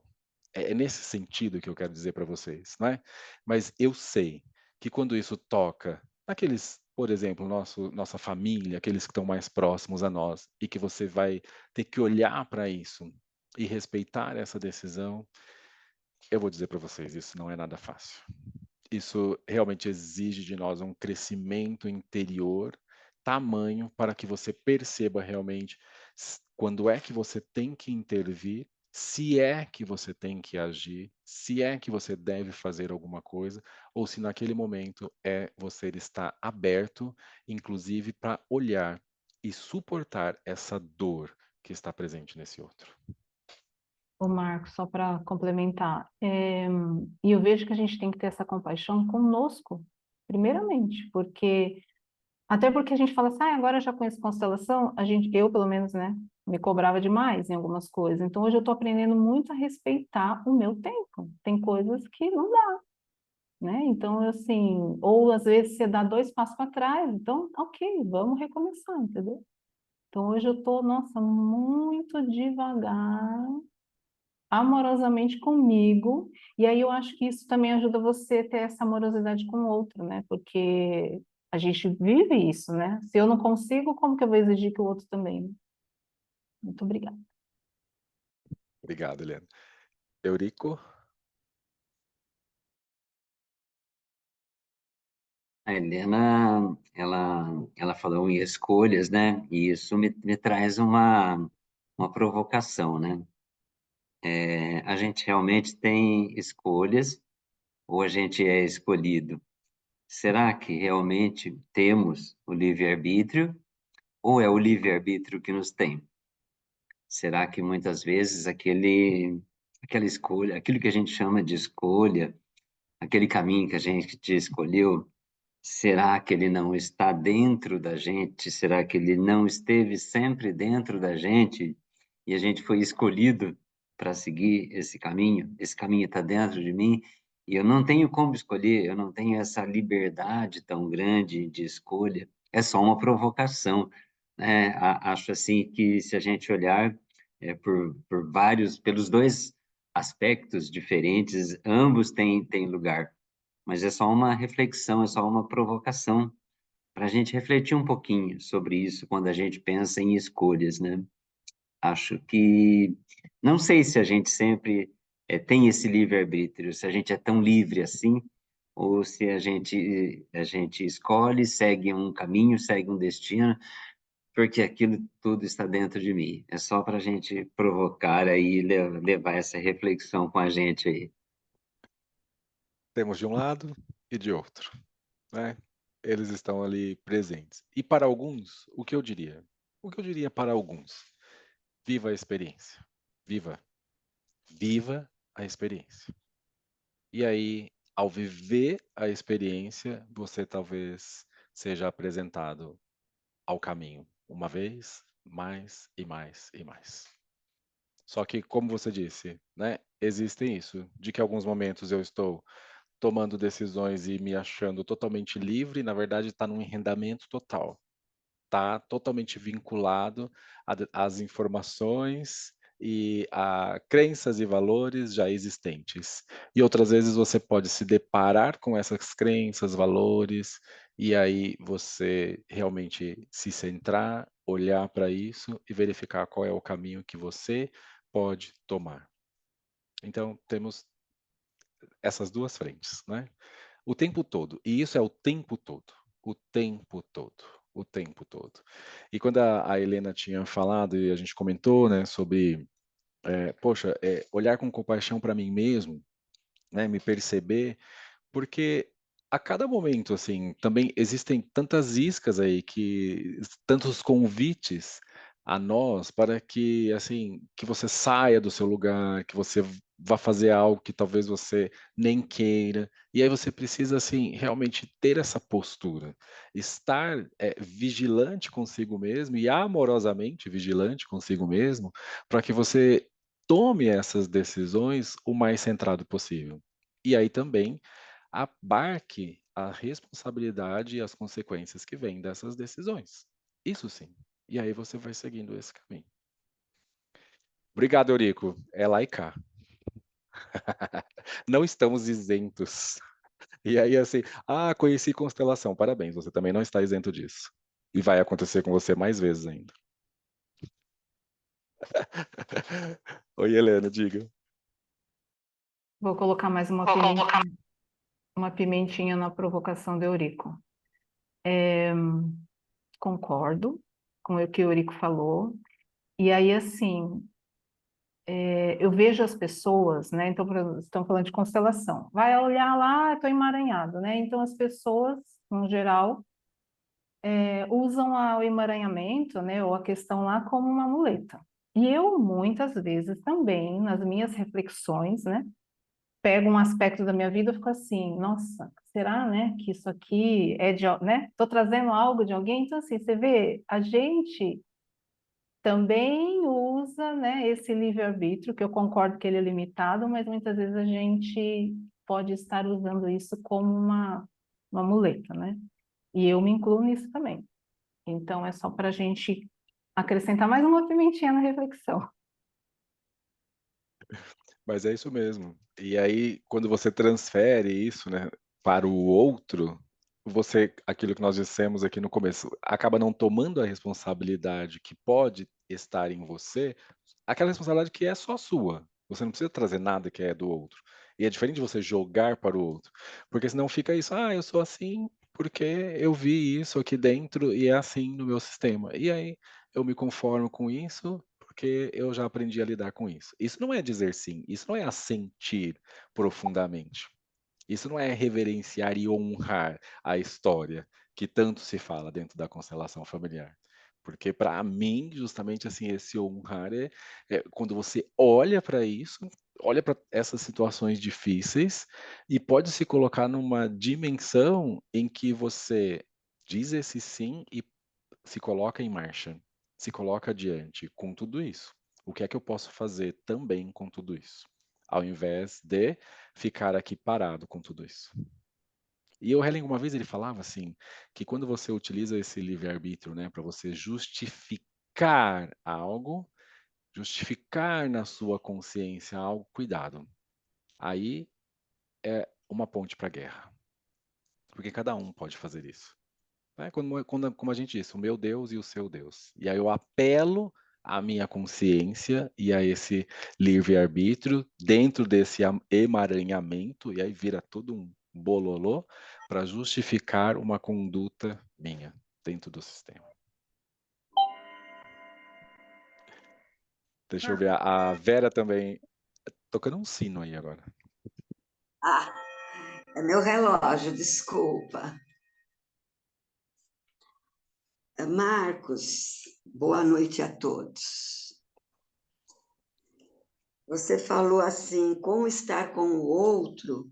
É nesse sentido que eu quero dizer para vocês, não é? Mas eu sei que quando isso toca naqueles, por exemplo, nossa família, aqueles que estão mais próximos a nós, e que você vai ter que olhar para isso e respeitar essa decisão, eu vou dizer para vocês, isso não é nada fácil. Isso realmente exige de nós um crescimento interior tamanho para que você perceba realmente quando é que você tem que intervir, se é que você tem que agir, se é que você deve fazer alguma coisa, ou se naquele momento é você estar aberto, inclusive para olhar e suportar essa dor que está presente nesse outro. Ô, Marcos, só para complementar, e eu vejo que a gente tem que ter essa compaixão conosco, primeiramente, até porque a gente fala assim, ah, agora eu já conheço constelação, eu pelo menos, né, me cobrava demais em algumas coisas, então hoje eu estou aprendendo muito a respeitar o meu tempo, tem coisas que não dá, né, então assim, ou às vezes você dá 2 passos para trás, então, ok, vamos recomeçar, entendeu? Então hoje eu estou, nossa, muito devagar, amorosamente comigo, e aí eu acho que isso também ajuda você a ter essa amorosidade com o outro, né? Porque a gente vive isso, né? Se eu não consigo, como que eu vou exigir que o outro também? Muito obrigada. Obrigado, Helena. Eurico? A Helena, ela falou em escolhas, né? E isso me traz uma provocação, né? A gente realmente tem escolhas ou a gente é escolhido? Será que realmente temos o livre-arbítrio ou é o livre-arbítrio que nos tem? Será que muitas vezes aquela escolha, aquilo que a gente chama de escolha, aquele caminho que a gente escolheu, será que ele não está dentro da gente? Será que ele não esteve sempre dentro da gente e a gente foi escolhido para seguir esse caminho? Esse caminho está dentro de mim e eu não tenho como escolher, eu não tenho essa liberdade tão grande de escolha. É só uma provocação, né? Acho assim que se a gente olhar pelos dois aspectos diferentes, ambos têm lugar, mas é só uma reflexão, é só uma provocação para a gente refletir um pouquinho sobre isso quando a gente pensa em escolhas, né? Acho que não sei se a gente sempre tem esse livre-arbítrio, se a gente é tão livre assim, ou se a gente escolhe, segue um caminho, segue um destino, porque aquilo tudo está dentro de mim. É só para a gente provocar aí, levar essa reflexão com a gente aí. Temos de um lado e de outro, né? Eles estão ali presentes. E para alguns, o que eu diria? O que eu diria para alguns? Viva a experiência. Viva. Viva a experiência. E aí, ao viver a experiência, você talvez seja apresentado ao caminho uma vez, mais e mais e mais. Só que, como você disse, né, existem isso, de que em alguns momentos eu estou tomando decisões e me achando totalmente livre, na verdade está num enredamento total. Está totalmente vinculado às informações e a crenças e valores já existentes. E outras vezes você pode se deparar com essas crenças, valores, e aí você realmente se centrar, olhar para isso e verificar qual é o caminho que você pode tomar. Então, temos essas duas frentes, né? O tempo todo. E isso é o tempo todo. O tempo todo. O tempo todo. E quando a Helena tinha falado e a gente comentou, né, sobre, poxa, olhar com compaixão para mim mesmo, né, me perceber, porque a cada momento, assim, também existem tantas iscas aí que tantos convites a nós para que, assim, que você saia do seu lugar, que você vá fazer algo que talvez você nem queira. E aí você precisa, assim, realmente ter essa postura, estar, vigilante consigo mesmo e amorosamente vigilante consigo mesmo, para que você tome essas decisões o mais centrado possível. E aí também abarque a responsabilidade e as consequências que vêm dessas decisões. Isso sim. E aí você vai seguindo esse caminho. Obrigado, Eurico. É lá e cá. Não estamos isentos. E aí, assim, conheci constelação. Parabéns, você também não está isento disso. E vai acontecer com você mais vezes ainda. Oi, Helena, diga. Vou colocar mais uma pimentinha na provocação do Eurico. Concordo com o que o Eurico falou. E aí, assim, eu vejo as pessoas, né? Então, estão falando de constelação. Vai olhar lá, estou emaranhado, né? Então, as pessoas, no geral, usam o emaranhamento, né? Ou a questão lá como uma muleta. E eu, muitas vezes, também, nas minhas reflexões, né? Pego um aspecto da minha vida e fico assim, nossa, será, né, que isso aqui é de, né? Estou trazendo algo de alguém, então assim, você vê, a gente também usa, né, esse livre-arbítrio, que eu concordo que ele é limitado, mas muitas vezes a gente pode estar usando isso como uma muleta, né? E eu me incluo nisso também. Então é só para a gente acrescentar mais uma pimentinha na reflexão. Mas é isso mesmo. E aí, quando você transfere isso, né, para o outro, você, aquilo que nós dissemos aqui no começo, acaba não tomando a responsabilidade que pode estar em você, aquela responsabilidade que é só sua. Você não precisa trazer nada que é do outro. E é diferente de você jogar para o outro, porque senão fica isso, eu sou assim porque eu vi isso aqui dentro e é assim no meu sistema. E aí eu me conformo com isso porque eu já aprendi a lidar com isso. Isso não é dizer sim, isso não é assentir profundamente. Isso não é reverenciar e honrar a história que tanto se fala dentro da constelação familiar. Porque para mim, justamente assim, esse honrar é quando você olha para isso, olha para essas situações difíceis e pode se colocar numa dimensão em que você diz esse sim e se coloca em marcha, se coloca adiante com tudo isso. O que é que eu posso fazer também com tudo isso? Ao invés de ficar aqui parado com tudo isso. E o Helen, uma vez ele falava assim, que quando você utiliza esse livre-arbítrio, né, para você justificar algo, justificar na sua consciência algo, cuidado. Aí é uma ponte para a guerra. Porque cada um pode fazer isso. É como a gente disse, o meu Deus e o seu Deus. E aí eu apelo à minha consciência e a esse livre-arbítrio dentro desse emaranhamento, e aí vira todo um bololô para justificar uma conduta minha dentro do sistema. Deixa eu ver, a Vera também. Tocando um sino aí agora. Ah, é meu relógio, desculpa. Marcos, boa noite a todos. Você falou assim, como estar com o outro,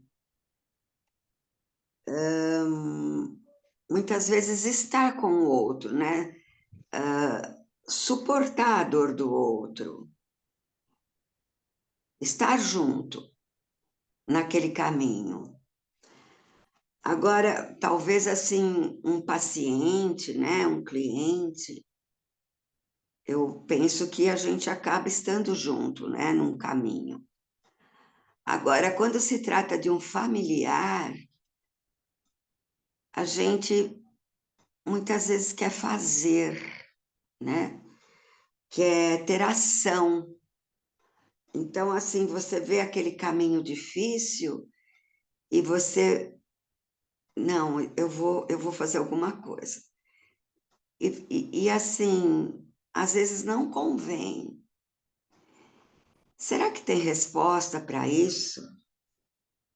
muitas vezes estar com o outro, né? Suportar a dor do outro, estar junto naquele caminho. Agora, talvez assim, um paciente, né, um cliente, eu penso que a gente acaba estando junto, né, num caminho. Agora, quando se trata de um familiar, a gente muitas vezes quer fazer, né? Quer ter ação. Então, assim, você vê aquele caminho difícil e você, não, eu vou fazer alguma coisa. E assim, às vezes não convém. Será que tem resposta para isso?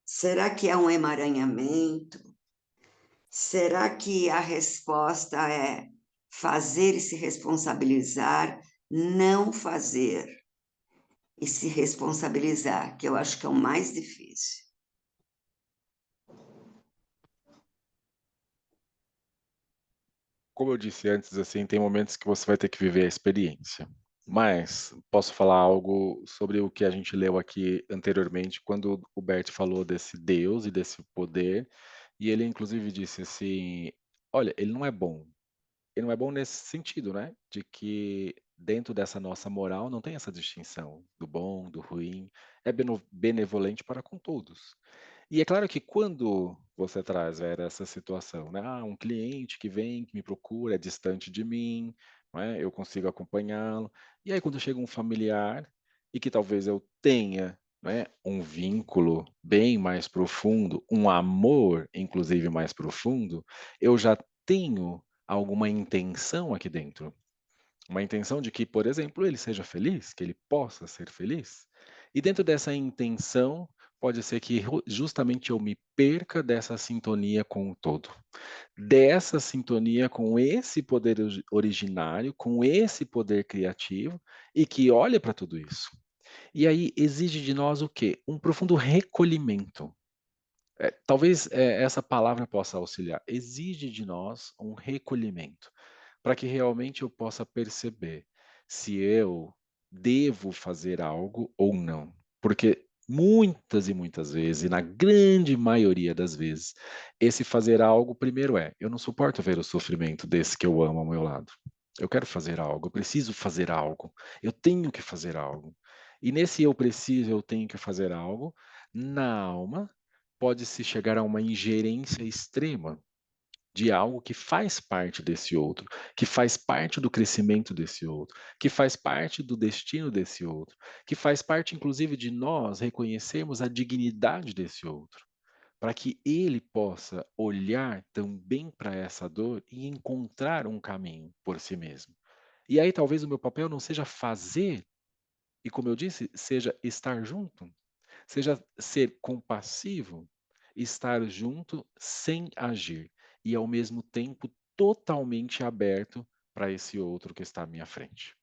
Será que é um emaranhamento? Será que a resposta é fazer e se responsabilizar, não fazer e se responsabilizar, que eu acho que é o mais difícil? Como eu disse antes, assim, tem momentos que você vai ter que viver a experiência. Mas posso falar algo sobre o que a gente leu aqui anteriormente, quando o Bert falou desse Deus e desse poder, e ele inclusive disse assim: olha, ele não é bom. Ele não é bom nesse sentido, né? De que dentro dessa nossa moral não tem essa distinção do bom, do ruim. É benevolente para com todos. E é claro que quando você traz, Vera, essa situação, né? Um cliente que vem, que me procura, é distante de mim, não é? Eu consigo acompanhá-lo. E aí quando chega um familiar e que talvez eu tenha, né, um vínculo bem mais profundo, um amor, inclusive, mais profundo, eu já tenho alguma intenção aqui dentro. Uma intenção de que, por exemplo, ele seja feliz, que ele possa ser feliz. E dentro dessa intenção, pode ser que justamente eu me perca dessa sintonia com o todo. Dessa sintonia com esse poder originário, com esse poder criativo, e que olha para tudo isso. E aí exige de nós o quê? Um profundo recolhimento. Talvez essa palavra possa auxiliar. Exige de nós um recolhimento para que realmente eu possa perceber se eu devo fazer algo ou não. Porque muitas e muitas vezes, e na grande maioria das vezes, esse fazer algo, primeiro eu não suporto ver o sofrimento desse que eu amo ao meu lado. Eu quero fazer algo, eu preciso fazer algo, eu tenho que fazer algo. E nesse eu preciso, eu tenho que fazer algo, na alma pode-se chegar a uma ingerência extrema de algo que faz parte desse outro, que faz parte do crescimento desse outro, que faz parte do destino desse outro, que faz parte, inclusive, de nós reconhecermos a dignidade desse outro, para que ele possa olhar também para essa dor e encontrar um caminho por si mesmo. E aí talvez o meu papel não seja fazer, e como eu disse, seja estar junto, seja ser compassivo, estar junto sem agir e ao mesmo tempo totalmente aberto para esse outro que está à minha frente.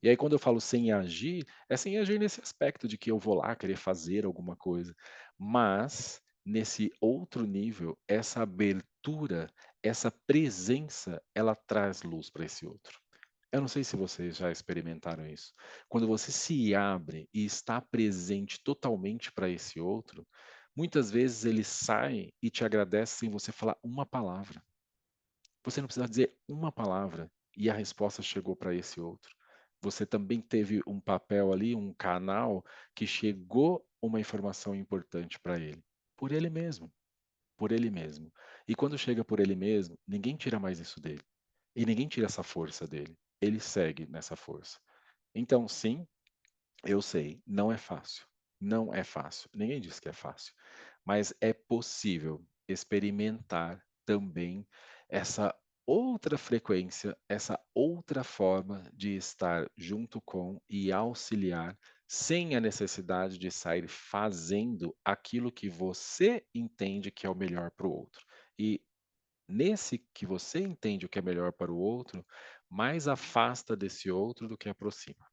E aí, quando eu falo sem agir, é sem agir nesse aspecto de que eu vou lá querer fazer alguma coisa, mas nesse outro nível, essa abertura, essa presença, ela traz luz para esse outro. Eu não sei se vocês já experimentaram isso. Quando você se abre e está presente totalmente para esse outro, muitas vezes ele sai e te agradece sem você falar uma palavra. Você não precisa dizer uma palavra e a resposta chegou para esse outro. Você também teve um papel ali, um canal que chegou uma informação importante para ele, por ele mesmo, por ele mesmo. E quando chega por ele mesmo, ninguém tira mais isso dele. E ninguém tira essa força dele. Ele segue nessa força. Então, sim, eu sei, não é fácil. Não é fácil. Ninguém diz que é fácil. Mas é possível experimentar também essa outra frequência, essa outra forma de estar junto com e auxiliar, sem a necessidade de sair fazendo aquilo que você entende que é o melhor para o outro. E nesse que você entende o que é melhor para o outro, mais afasta desse outro do que aproxima.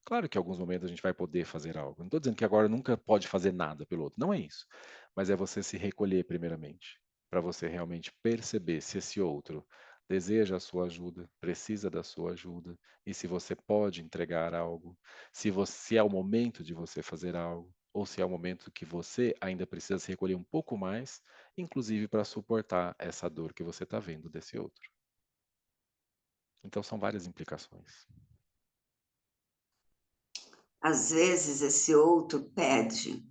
Claro que em alguns momentos a gente vai poder fazer algo. Não estou dizendo que agora nunca pode fazer nada pelo outro. Não é isso. Mas é você se recolher primeiramente, para você realmente perceber se esse outro deseja a sua ajuda, precisa da sua ajuda, e se você pode entregar algo, se é o momento de você fazer algo, ou se é o momento que você ainda precisa se recolher um pouco mais, inclusive para suportar essa dor que você está vendo desse outro. Então são várias implicações. Às vezes esse outro pede.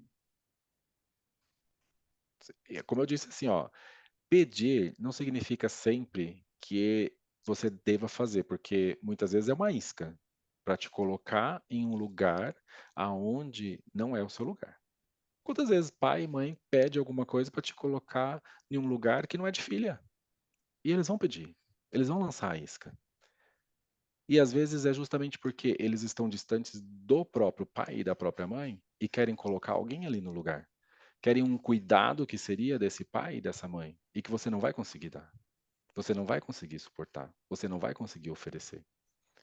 Como eu disse assim, ó, pedir não significa sempre que você deva fazer, porque muitas vezes é uma isca para te colocar em um lugar aonde não é o seu lugar. Quantas vezes pai e mãe pede alguma coisa para te colocar em um lugar que não é de filha? E eles vão pedir, eles vão lançar a isca. E às vezes é justamente porque eles estão distantes do próprio pai e da própria mãe e querem colocar alguém ali no lugar. Querem um cuidado que seria desse pai e dessa mãe e que você não vai conseguir dar. Você não vai conseguir suportar, você não vai conseguir oferecer.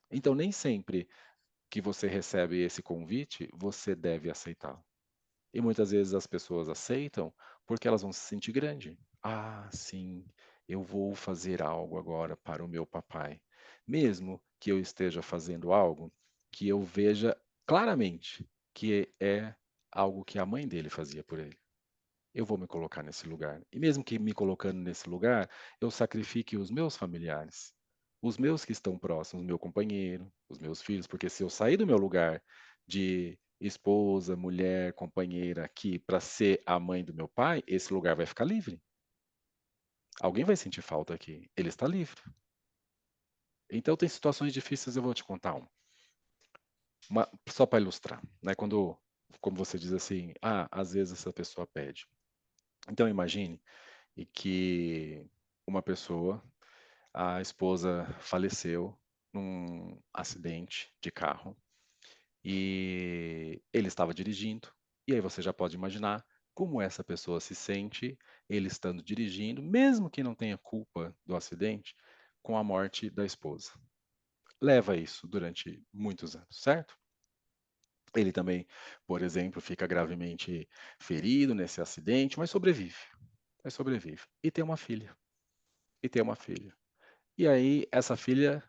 Então, nem sempre que você recebe esse convite, você deve aceitá-lo. E muitas vezes as pessoas aceitam porque elas vão se sentir grande. Ah, sim, eu vou fazer algo agora para o meu papai. Mesmo que eu esteja fazendo algo que eu veja claramente que é algo que a mãe dele fazia por ele. Eu vou me colocar nesse lugar. E mesmo que me colocando nesse lugar, eu sacrifique os meus familiares, os meus que estão próximos, o meu companheiro, os meus filhos, porque se eu sair do meu lugar de esposa, mulher, companheira aqui para ser a mãe do meu pai, esse lugar vai ficar livre. Alguém vai sentir falta aqui. Ele está livre. Então tem situações difíceis, eu vou te contar só para ilustrar, né? Quando, como você diz assim, às vezes essa pessoa pede. Então imagine e que uma pessoa, a esposa faleceu num acidente de carro e ele estava dirigindo. E aí você já pode imaginar como essa pessoa se sente, ele estando dirigindo, mesmo que não tenha culpa do acidente, com a morte da esposa. Leva isso durante muitos anos, certo? Ele também, por exemplo, fica gravemente ferido nesse acidente, mas sobrevive. Mas sobrevive. E tem uma filha. E tem uma filha. E aí essa filha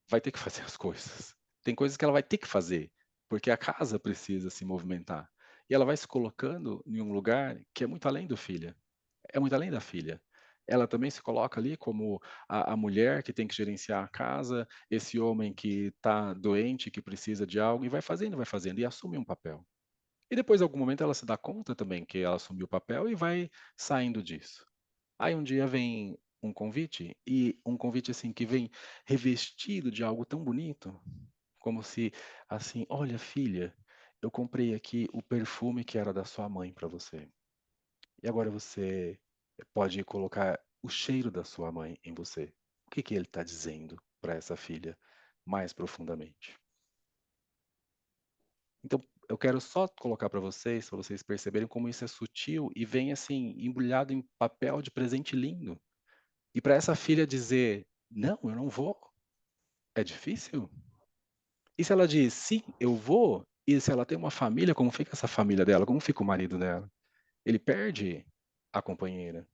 vai ter que fazer as coisas. Tem coisas que ela vai ter que fazer, porque a casa precisa se movimentar. E ela vai se colocando em um lugar que é muito além do filha. É muito além da filha. Ela também se coloca ali como a mulher que tem que gerenciar a casa, esse homem que está doente, que precisa de algo, e vai fazendo, e assume um papel. E depois, em algum momento, ela se dá conta também que ela assumiu o papel e vai saindo disso. Aí um dia vem um convite, e um convite assim que vem revestido de algo tão bonito, como se assim, olha, filha, eu comprei aqui o perfume que era da sua mãe para você. E agora você pode colocar o cheiro da sua mãe em você. O que que ele está dizendo para essa filha mais profundamente? Então, eu quero só colocar para vocês perceberem como isso é sutil e vem assim embrulhado em papel de presente lindo. E para essa filha dizer: "Não, eu não vou. É difícil? E se ela diz, sim, eu vou, e se ela tem uma família, como fica essa família dela? Como fica o marido dela? Ele perde a companheira.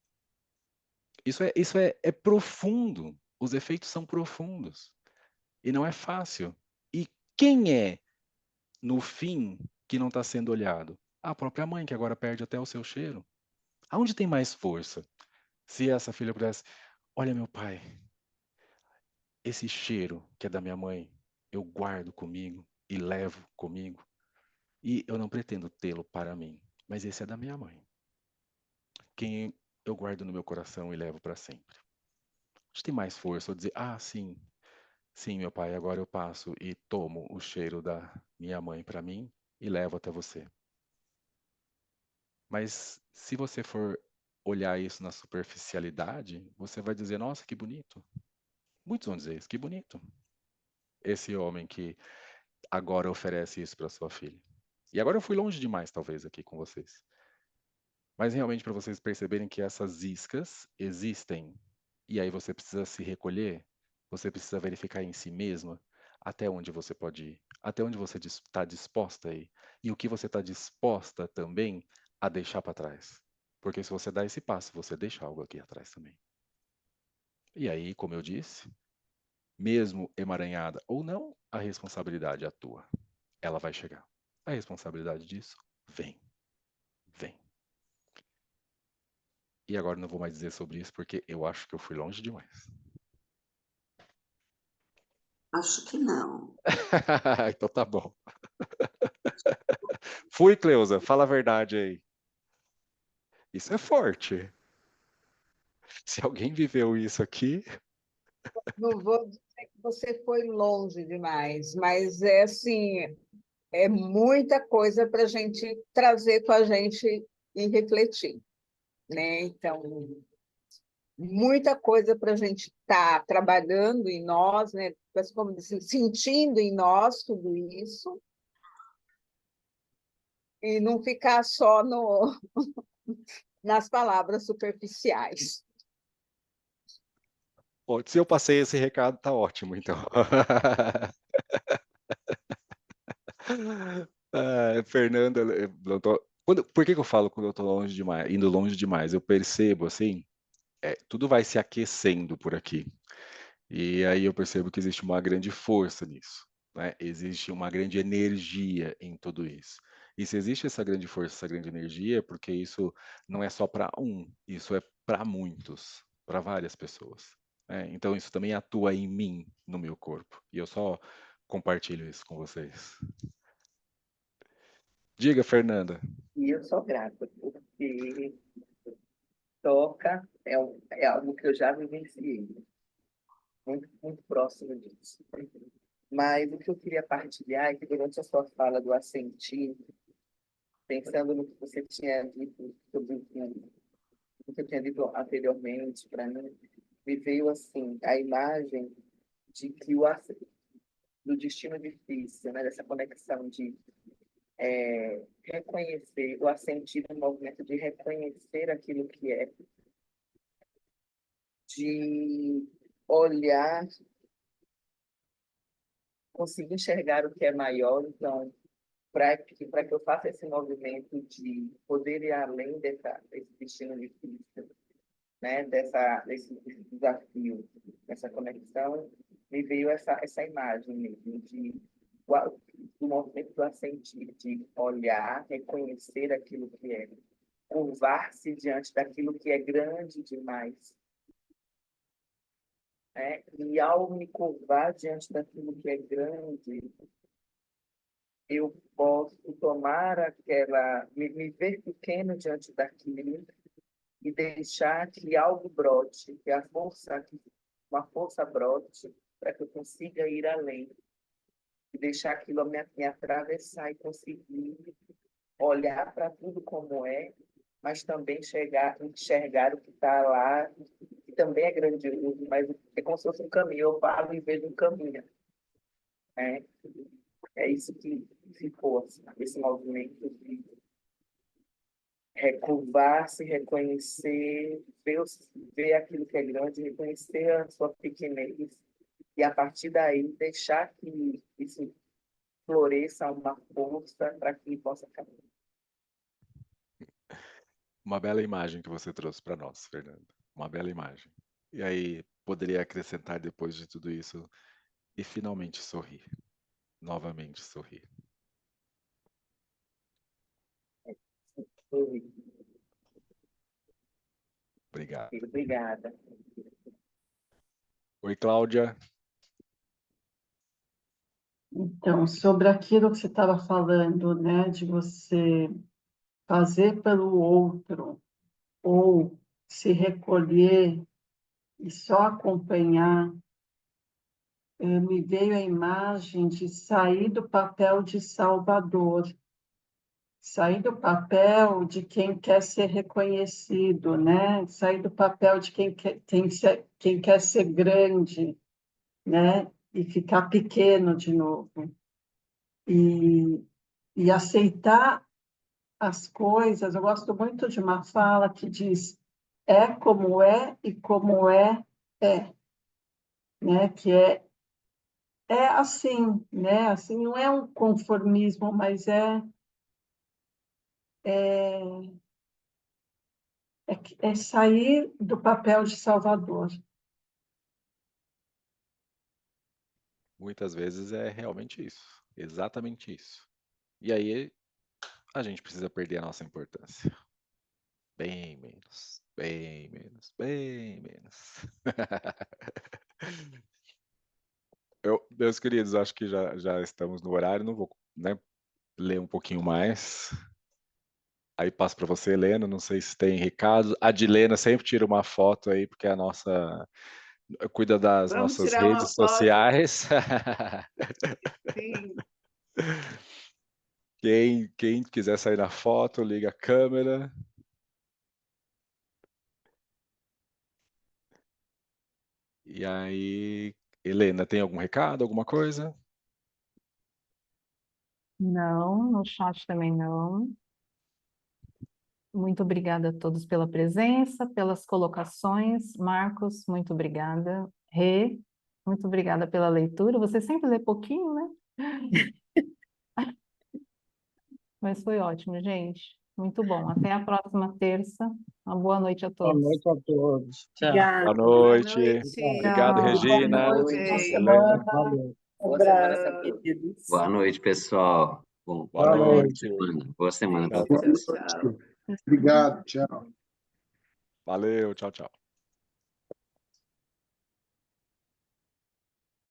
Isso é profundo. Os efeitos são profundos. E não é fácil. E quem é, no fim, que não está sendo olhado? A própria mãe, que agora perde até o seu cheiro. Aonde tem mais força? Se essa filha pudesse, olha meu pai, esse cheiro que é da minha mãe, eu guardo comigo e levo comigo. E eu não pretendo tê-lo para mim, mas esse é da minha mãe. Quem eu guardo no meu coração e levo para sempre. Onde tem mais força eu dizer, sim, sim, meu pai, agora eu passo e tomo o cheiro da minha mãe para mim e levo até você. Mas se você for olhar isso na superficialidade, você vai dizer, nossa, que bonito. Muitos vão dizer isso, que bonito. Esse homem que agora oferece isso para sua filha. E agora eu fui longe demais, talvez, aqui com vocês. Mas realmente para vocês perceberem que essas iscas existem. E aí você precisa se recolher, você precisa verificar em si mesma até onde você pode ir, até onde você está disposta a ir. E o que você está disposta também a deixar para trás. Porque se você dá esse passo, você deixa algo aqui atrás também. E aí, como eu disse, mesmo emaranhada ou não, a responsabilidade é tua. Ela vai chegar. A responsabilidade disso vem. Vem. E agora não vou mais dizer sobre isso porque eu acho que eu fui longe demais. Acho que não. Então tá bom. Fui, Cleusa, fala a verdade aí. Isso é forte. Se alguém viveu isso aqui, Não vou dizer que você foi longe demais, mas é assim, é muita coisa para a gente trazer com a gente e refletir, né? Então, muita coisa para a gente estar trabalhando em nós, né? Como dizer, sentindo em nós tudo isso e não ficar só no, nas palavras superficiais. se eu passei esse recado, tá ótimo, então. Fernanda, por que eu falo quando eu tô longe demais, indo longe demais? Eu percebo, assim, tudo vai se aquecendo por aqui. E aí eu percebo que existe uma grande força nisso, né? Existe uma grande energia em tudo isso. E se existe essa grande força, essa grande energia, é porque isso não é só para um, isso é para muitos, para várias pessoas, né? Então isso também atua em mim, no meu corpo. E eu só compartilho isso com vocês. Diga, Fernanda. E eu sou grata, porque toca é algo que eu já vivenciei, muito, muito próximo disso. Mas o que eu queria partilhar é que durante a sua fala do assentir, pensando no que você tinha dito sobre o que eu tinha dito anteriormente, para mim, me veio assim a imagem de que do destino difícil, né? Dessa conexão de reconhecer, o assentir no movimento de reconhecer aquilo que é, de olhar, conseguir enxergar o que é maior. Então, para que eu faça esse movimento de poder ir além desse destino difícil, né? Desse desafio, dessa conexão, me veio essa imagem mesmo do movimento do assentir, de olhar, reconhecer aquilo que é, curvar-se diante daquilo que é grande demais, né? E ao me curvar diante daquilo que é grande, eu posso tomar me ver pequeno diante daquilo e deixar que algo brote, uma força brote, para que eu consiga ir além. E deixar aquilo me atravessar e conseguir olhar para tudo como é, mas também enxergar o que está lá, que também é grandioso, mas é como se fosse um caminho. Eu falo e vejo um caminho. Né? É isso que ficou, assim, esse movimento de curvar-se, reconhecer, ver aquilo que é grande, reconhecer a sua pequenez E a partir daí deixar que isso floresça uma força para que possa caminhar. Uma bela imagem que você trouxe para nós, Fernanda. Uma bela imagem. E aí, poderia acrescentar depois de tudo isso, e finalmente sorrir. Novamente sorrir. Obrigado. Obrigada. Oi, Cláudia. Então, sobre aquilo que você estava falando, né, de você fazer pelo outro ou se recolher e só acompanhar, me veio a imagem de sair do papel de salvador, sair do papel de quem quer ser reconhecido, né? Sair do papel de quem quer ser grande, né? E ficar pequeno de novo. E aceitar as coisas. Eu gosto muito de uma fala que diz: é como é e como é, né? Que é assim, né? Assim, não é um conformismo, mas é sair do papel de salvador. Muitas vezes é realmente isso. Exatamente isso. E aí, a gente precisa perder a nossa importância. Bem menos, bem menos, bem menos. Meus queridos, acho que já estamos no horário, não vou, né, ler um pouquinho mais. Aí passo para você, Helena, não sei se tem recado. A Dilena sempre tira uma foto aí, porque é a nossa cuida das Vamos nossas tirar uma redes foto. sociais. Sim. Quem quiser sair na foto, liga a câmera. E aí, Helena, tem algum recado, alguma coisa? Não, no chat também não. Muito obrigada a todos pela presença, pelas colocações. Marcos, muito obrigada. Rê, muito obrigada pela leitura. Você sempre lê pouquinho, né? Mas foi ótimo, gente. Muito bom. Até a próxima terça. Uma boa noite a Boa todos. noite a todos. Tchau. Obrigada. Boa Boa noite. noite. Obrigado, Tchau. Boa Regina. noite, boa Beijo. Helena. Valeu. Boa semana para Abraço. todos. Boa noite, pessoal. Bom, Boa Boa noite. semana. Boa semana para Tchau, Beijo. tchau. todos. Tchau, tchau. Obrigado, tchau. Valeu, tchau, tchau.